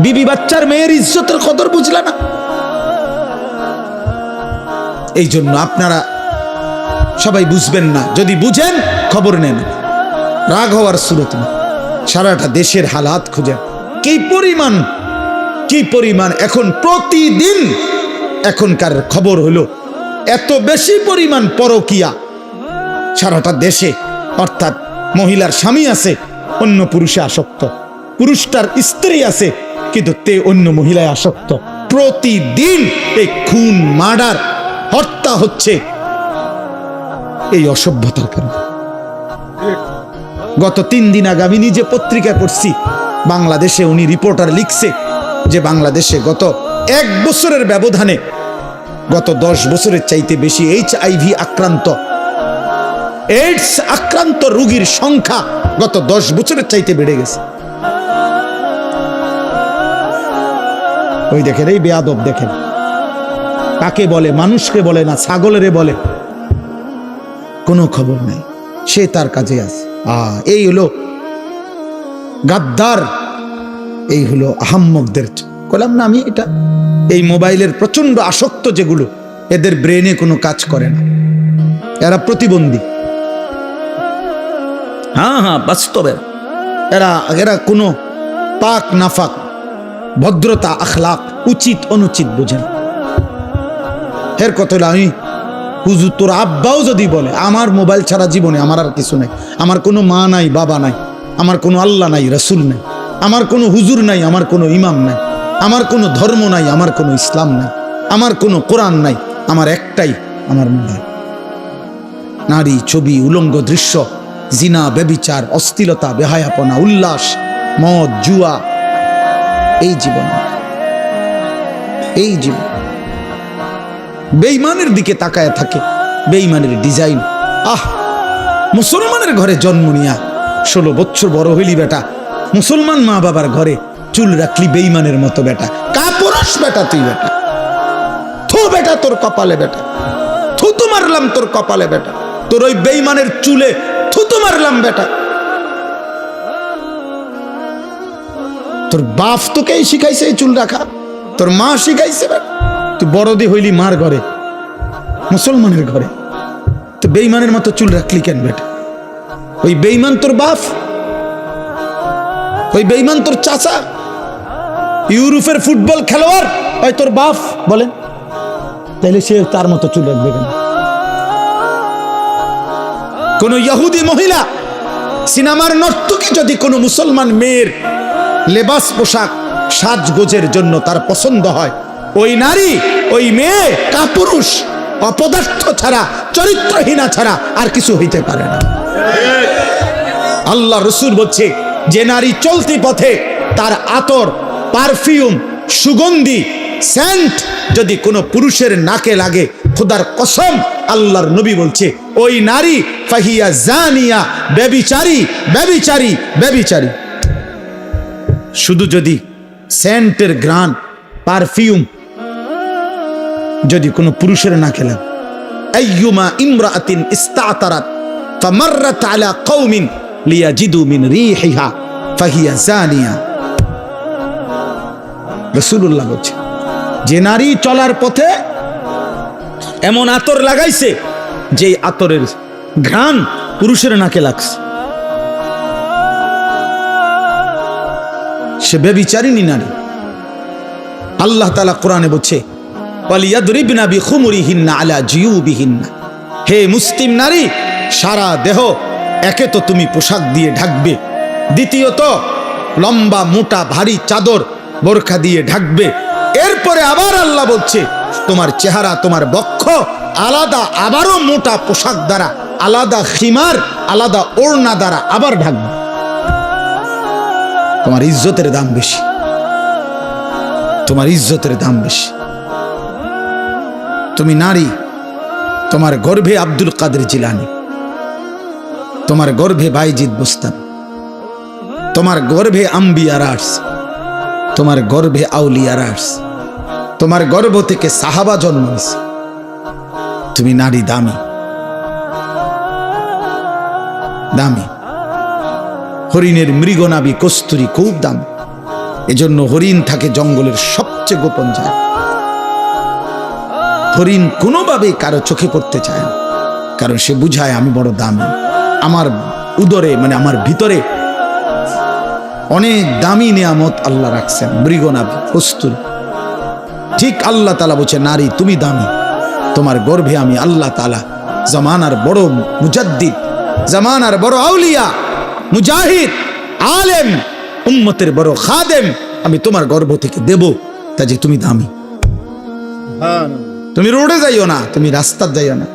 বিবি বাচ্চার মেয়ের ইজ্জতের কদর বুঝলা না। এই জন্য আপনারা সবাই বুঝবেন না, যদি বুঝেন খবর নেন, রাগ হওয়ার সুরত না। সারাটা দেশের হালাত খুঁজেন, কি পরিমাণ এখন প্রতিদিন এখনকার খবর হলো এত বেশি পরিমাণ পরকিয়া সারাটা দেশে। অর্থাৎ মহিলার স্বামী আছে, অন্য পুরুষে আসক্ত, পুরুষটার স্ত্রী আছে কিন্তু তে অন্য মহিলায় আসক্ত। প্রতিদিন এই খুন, মার্ডার, হত্যা হচ্ছে এই অসভ্যতার কারণে। গত 3 দিন আগে আমি নিজে পত্রিকায় পড়ছি, বাংলাদেশে উনি রিপোর্টার লিখছে যে বাংলাদেশে গত 1 বছরের ব্যবধানে গত 10 বছরের চাইতে বেশি HIV আক্রান্ত, এইডস আক্রান্ত রোগীর সংখ্যা গত 10 বছরের চাইতে বেড়ে গেছে। ওই দেখেন, এই বেয়াদব দেখেন, কাকে বলে, মানুষকে বলে না, ছাগলেরে বলে, কোনো খবর নাই, সে তার কাজে আছে। এই হলো গাদ্দার, এই হলো আহাম্মকদের। বললাম না আমি, এটা এই মোবাইলের প্রচন্ড আসক্ত যেগুলো, এদের ব্রেনে কোনো কাজ করে না, এরা প্রতিবন্ধী। হ্যাঁ, বাস্তবে এরা কোনো পাক নাফাক ভদ্রতা, আখলাক, উচিত অনুচিত বুঝেন। এর কথা হলো, আমি হুজুর তোর আব্বাও যদি বলে আমার মোবাইল ছাড়া জীবনে আমার আর কিছু নাই, আমার কোনো মা নাই, বাবা নাই, আমার কোনো আল্লাহ নাই, রসুল নাই, আমার কোনো হুজুর নাই, আমার কোনো ইমাম নাই, আমার কোনো ধর্ম নাই, আমার কোনো ইসলাম নাই, আমার কোনো কোরআন নাই, আমার একটাই আমার মোবাইল। নারী, ছবি, উলঙ্গ দৃশ্য, জিনা, ব্যভিচার, অশ্লীলতা, বেহায়াপনা, উল্লাস, মদ, জুয়া, এই জীবন, এই জীবন বেঈমানের দিকে তাকায় থাকে, বেঈমানের ডিজাইন। মুসলমানের ঘরে জন্ম নিয়া 16 বছর বড় হইলি বেটা, মুসলমান মা বাবার ঘরে চুল রাখলি বেঈমানের মতো বেটা, কাপুরুষ বেটা তুই বেটা, থু বেটা তোর কপালে বেটা, থুতু মারলাম তোর কপালে বেটা, তোর ওই বেঈমানের চুলে থুতু মারলাম বেটা। তোর বাপ তোকেই শিখাইছে এই চুল রাখা, তোর মা শিখাইছে বেটা, তুই বড়দি হইলি মার ঘরে, মুসলমানের ঘরে, তো বেঈমানের মতো চুল রাখলি কেন বেটা? ওই বেঈমান তোর বাপ, ওই বেঈমান তোর চাচা, ইউরোপের ফুটবল খেলোয়াড় ওই তোর বাপ বলেন, তাহলে সে তার মতো চুল রাখবে কেন? কোন ইহুদি মহিলা, সিনেমার নর্তকী যদি কোনো মুসলমান মেয়ের লেবাস, পোশাক, সাজগোজের জন্য তার পছন্দ হয়, ওই নারী, ওই মেয়ে কাপুরুষ, অপদার্থ ছাড়া, চরিত্রহীনা ছাড়া আর কিছু হইতে পারে না। আল্লাহ রসুল বলছে, যে নারী চলতি পথে তার আতর, পারফিউম, সুগন্ধি, সেন্ট যদি কোনো পুরুষের নাকে লাগে, খোদার কসম আল্লাহর নবী বলছে ওই নারী ফাহিয়া জানিয়া, ব্যভিচারী, ব্যভিচারী, ব্যভিচারী। শুধু যদি সেন্টের গ্রান, পারফিউম যদি কোনো পুরুষের নাকে লাগে, আইয়ুমা ইমরাআতিন ইস্তাতারাত ফামাররাত আলা কওমিন লিয়াজিদু মিন রিহিহা ফাহিয়া জানিয়া। রাসূলুল্লাহ বলছে, যে নারী চলার পথে এমন আতর লাগাইছে যে আতরের ঘ্রাণ পুরুষের নাকে লাগছে, সে ব্যভিচারিণী নারী। আল্লাহ তাআলা কোরআনে বলছে, ওয়ালিয়াদরিবনা বিখুমুরিহিন্না আলা জিয়ুবিহিন্না। হে মুসলিম নারী, সারা দেহ একে তো তুমি পোশাক দিয়ে ঢাকবে, দ্বিতীয়ত লম্বা মোটা ভারী চাদর, বোরখা দিয়ে ঢাকবে। এরপরে আবার আল্লাহ বলছে তোমার চেহারা, তোমার বক্ষ আলাদা, আবারও মোটা পোশাক দ্বারা, আলাদা খিমার, আলাদা ওড়না দ্বারা আবার ঢাকবে। তোমার ইজ্জতের দাম বেশি, তোমার ইজ্জতের দাম বেশি। তুমি নারী, তোমার গর্ভে আব্দুল কাদের জিলানী, তোমার গর্ভে বাইজিদ বুস্তামি, তোমার গর্ভে আম্বিয়ারা আসছে, তোমার গর্ভে আউলিয়ারা আসছে, তোমার গর্ভ থেকে সাহাবা জন্ম নিয়েছে। তুমি নারী দামি, দামি। হরিণের মৃগনাভি কস্তুরী খুব দাম, এজন্য হরিণ থাকে জঙ্গলের সবচেয়ে গোপন জায়গা। হরিণ কোনোভাবেই কারো চোখে পড়তে চায় না, কারণ সে বুঝায় আমি বড় দামি, আমার উদরে মানে আমার ভিতরে অনেক দামি নিয়ামত আল্লাহ রাখছেন, মৃগনাভি, কস্তুরী। ঠিক আল্লাহ তাআলা বলছে, নারী তুমি দামি, তোমার গর্ভে আমি আল্লাহ তাআলা জামানার বড় মুজাদ্দিদ, জামানার বড় আউলিয়া, মুজাহিদ, আলেম, উম্মতের বড় খাদেম আমি তোমার গর্ভ থেকে দেব। তা যে তুমি দামি, তুমি রোডে যাইও না, তুমি রাস্তা যাইও না,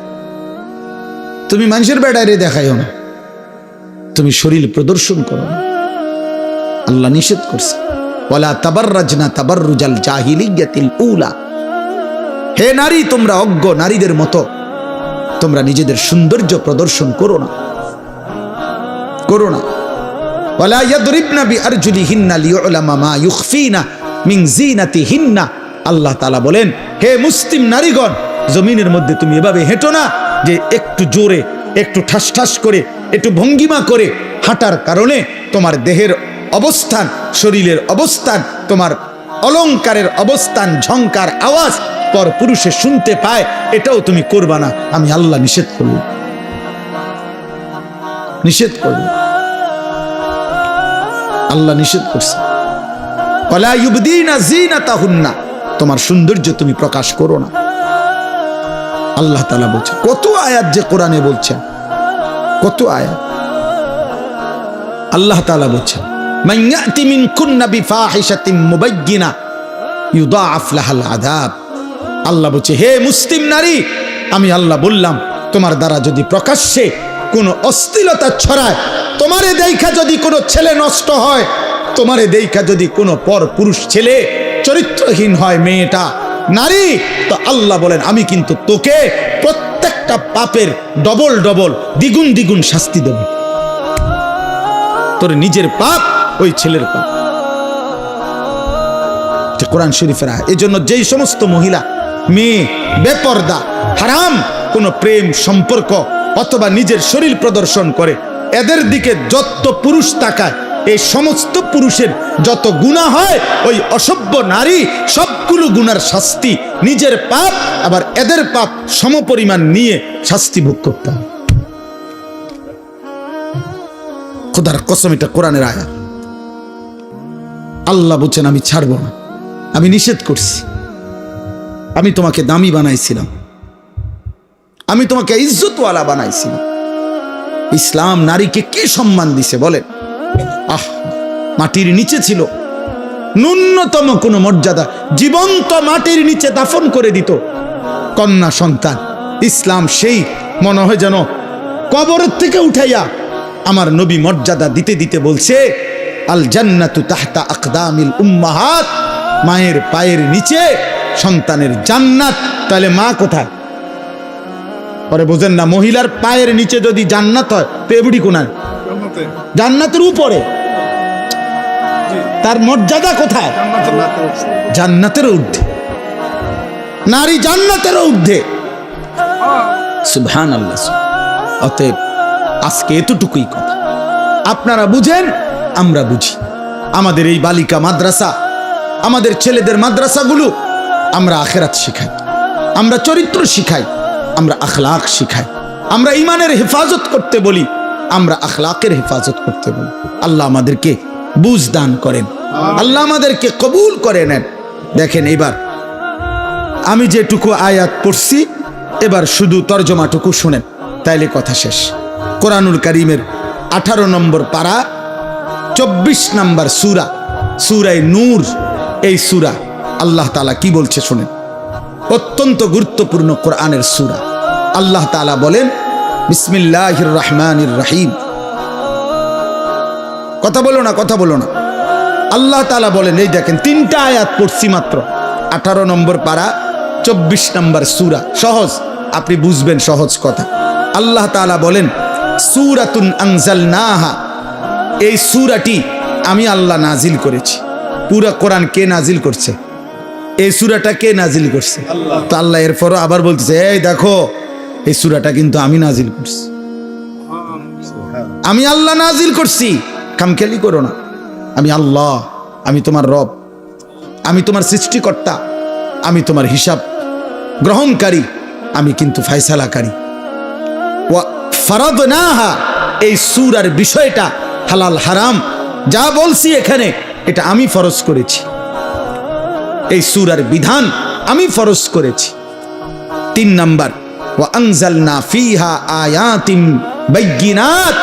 তুমি মানুষের বেড়াইরে দেখাইও না, তুমি শরীর প্রদর্শন করো না। আল্লাহ নিষেধ করছে, ওয়ালা তাবাররাজনা তাবাররুজাল জাহিলিয়াতিল উলা। হে নারী, তোমরা অজ্ঞ নারীদের মতো তোমরা নিজেদের সৌন্দর্য প্রদর্শন করো না, করো না। ওয়ালা ইয়াদরিবনা বিআরজুলিহিন্না লিউলামা মা ইউখফিনা মিন জিনাতিহিন্না। আল্লাহ তাআলা বলেন, হে মুসলিম নারীগণ, জমিনের মধ্যে তুমি এভাবে হেঁটো না যে একটু জোরে, একটু ঠাস ঠাস করে, একটু ভঙ্গিমা করে হাঁটার কারণে তোমার দেহের অবস্থান, শরীরের অবস্থান, তোমার অলংকারের অবস্থান, ঝংকার আওয়াজ পর পুরুষে শুনতে পায়, এটাও তুমি করবা না। আমি আল্লাহ নিষেধ করব, নিষেধ করব, আল্লাহ নিষেধ করছে। ওয়ালা ইউবদিনা যিনাতাহুন্না, তোমার সৌন্দর্য তুমি প্রকাশ করো না। আল্লাহ তাআলা বলছেন, কত আয়াত যে কোরআনে বলছেন, কত আয়াত। আল্লাহ তাআলা বলছেন, মান ইয়াতি মিনকুন্না বিফাহিশাতিন মুবায়্যিনা ইউদাআফ লাহাল আযাব। আল্লাহ বলছে, হে মুসলিম নারী, আমি আল্লাহ বললাম, তোমার দ্বারা যদি প্রকাশ্যে কোনো অশ্লীলতা ছড়ায়, তোমারে দেখা যদি কোনো ছেলে নষ্ট হয়, তোমারে দেখা যদি কোনো পর পুরুষ ছেলে চরিত্রহীন হয়, মেয়েটা নারী, তো আল্লাহ বলেন আমি কিন্তু তোকে প্রত্যেকটা পাপের ডবল ডবল দ্বিগুণ দ্বিগুণ শাস্তি দেব। তোর নিজের পাপ, ওই ছেলের পাপ। কোরআন শরীফের আয়াত। এই জন্য যেই সমস্ত মহিলা, মেয়ে বেপর্দা, হারাম কোন প্রেম সম্পর্ক অথবা নিজের শরীর প্রদর্শন করে, এদের দিকে যত পুরুষ তাকায়, এই সমস্ত পুরুষের যত গুনাহ হয়, ওই অসভ্য নারী সবগুলো গুনার শাস্তি, নিজের পাপ আবার এদের পাপ সমপরিমাণ নিয়ে শাস্তি ভোগ করতে হয়। খোদার কসম, এটা কোরআনের আয়াত। আল্লাহ বলছেন আমি ছাড়বো না, আমি নিষেধ করছি। আমি তোমাকে দামি বানাইছিলাম, আমি তোমাকে ইজ্জতওয়ালা বানাইছিলাম। ইসলাম নারীকে কি সম্মান দিছে বলেন? মাটির নিচে ছিল, ন্যূনতম কোনো মর্যাদা, জীবন্ত মাটির নিচে দাফন করে দিত কন্যা সন্তান। ইসলাম সেই মনে হয় যেন কবরের থেকে উঠাইয়া আমার নবী মর্যাদা দিতে দিতে বলছে, আল জান্নাতু তাহতা আকদামিল উম্মাহাত, মায়ের পায়ের নিচে সন্তানের জান্নাত। তাহলে মা কোথায়? পরে বোঝেন না, মহিলার পায়ের নিচে যদি জান্নাত হয় তো এবড়ি কোনায়? জান্নাতের উপরে। তার মর্যাদা কোথায়? জান্নাতের ঊর্ধ্বে। নারী জান্নাতের ঊর্ধ্বে। সুবহানাল্লাহ। অতএব আজকে এতটুকুই কথা, আপনারা বুঝেন, আমরা বুঝি। আমাদের এই বালিকা মাদ্রাসা, আমাদের ছেলেদের মাদ্রাসাগুলো, আমরা আখিরাত শিখাই, আমরা চরিত্র শিখাই, আমরা আখলাক শিখাই, আমরা ইমানের হেফাজত করতে বলি, আমরা আখলাকের হেফাজত করতে বলি। আল্লাহ আমাদেরকে বুঝ দান করেন, আল্লাহ আমাদেরকে কবুল করে নেন। দেখেন, এবার আমি যেটুকু আয়াত পড়ছি, এবার শুধু তর্জমাটুকু শুনেন, তাইলে কথা শেষ। কোরআনুল কারীমের 18 নম্বর পারা, 24 নম্বর সূরা, সূরা নূর। এই সূরা আল্লাহ তাআলা কি বলছে শুনেন, অত্যন্ত গুরুত্বপূর্ণ কোরআনের সূরা। আল্লাহ তাআলা বলেন, বিসমিল্লাহির রহমানির রহিম। কথা বলো না, কথা বলো না। আল্লাহ তাআলা বলেন, এই দেখেন 3টা আয়াত পড়ছি মাত্র, 18 নম্বর পারা, 24 নম্বর সূরা। সহজ, আপনি বুঝবেন সহজ কথা। আল্লাহ তাআলা বলেন, সূরাতুন আনজালনাহা, এই সূরাটি আমি আল্লাহ নাজিল করেছি। পুরা কোরআন কে নাজিল করছে? এই সূরাটা কে নাজিল করছে? তো আল্লাহ এরপরও আবার বলতেছে, এই দেখো, এই সূরাটা কিন্তু আমি নাজিল করছি, আমি আল্লাহ নাজিল করছি, খামখেয়ালি করো না। আমি আল্লাহ, আমি তোমার রব, আমি তোমার সৃষ্টিকর্তা, আমি তোমার হিসাব গ্রহণকারী, আমি কিন্তু ফায়সালাকারী। ওয়া ফারাদনাহা, এই সূরার বিষয়টা হালাল হারাম যা বলছি এখানে, এটা আমি ফরজ করেছি। এই সূরার বিধান আমি ফরজ করেছি। 3 নাম্বার, ওয়া আনজালনা ফিহা আয়াতিন বাইয়িনাত,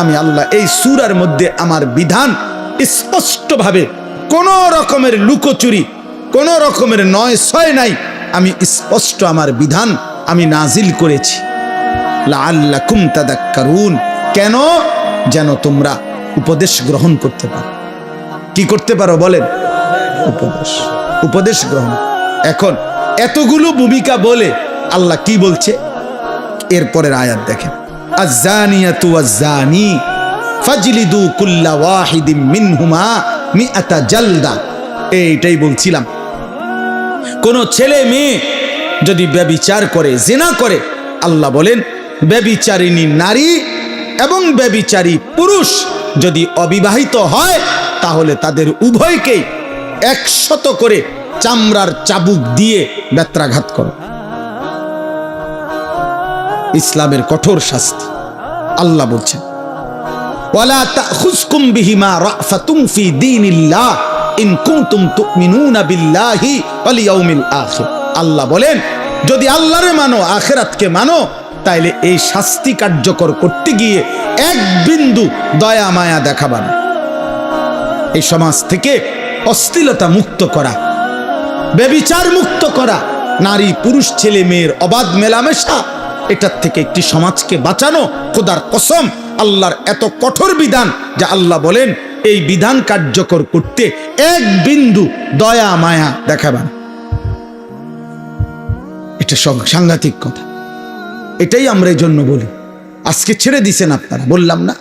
আমি আল্লাহ এই সূরার মধ্যে আমার বিধান স্পষ্টভাবে, কোন রকমের লুকোচুরি, কোন রকমের নয় ছয় নাই, আমি স্পষ্ট আমার বিধান আমি নাজিল করেছি। লাআল্লাকুম তাদাক্কারুন, কেন? যেন তোমরা উপদেশ গ্রহণ করতে পারো। কি করতে পারো বলেন? উপদেশ, উপদেশ গ্রহণ। এখন এতগুলো ভূমিকা বলে আল্লাহ কি বলছে? এরপরের আয়াত দেখেন, আয-যানিয়াতু ওয়াজ-যানি ফাজলিদু কুল্লা ওয়াহিদিম মিনহুমা মিআতা জালদা। এইটাই বলছিলাম, কোন ছেলে মেয়ে যদি ব্যভিচার করে, জিনা করে, আল্লাহ বলেন ব্যভিচারিণী নারী এবং ব্যভিচারী পুরুষ যদি অবিবাহিত হয়, তাহলে তাদের উভয়কেই 100 করে চামড়ার চাবুক দিয়ে বেত্রাঘাত করো। ইসলামের কঠোর শাস্তি। আল্লাহ বলছেন, ওয়ালা তাখুজকুম বিহিমা রাফাতুম ফি দীনিল্লাহ ইন কুনতুম তুমিনুনা বিল্লাহি ওয়াল ইয়াউমিল আখির। আল্লাহ বলেন, যদি আল্লাহরে মানো, আখিরাতকে মানো, তাইলে এই শাস্তি কার্যকর করতে গিয়ে এক বিন্দু দয়া মায়া দেখাবা না। এই সমাজ থেকে অশ্লীলতা মুক্ত করা, ব্যভিচার মুক্ত করা, নারী পুরুষ ছেলে মেয়ের অবাধ মেলামেশা, এটার থেকে একটি সমাজকে বাঁচানো। খোদার কসম, আল্লাহর এত কঠোর বিধান যা আল্লাহ বলেন এই বিধান কার্যকর করতে এক বিন্দু দয়া মায়া দেখাবেন। এটা সাংঘাতিক কথা। এটাই আমরা এই জন্য বলি। আজকে ছেড়ে দিছেন আপনারা, বললাম না?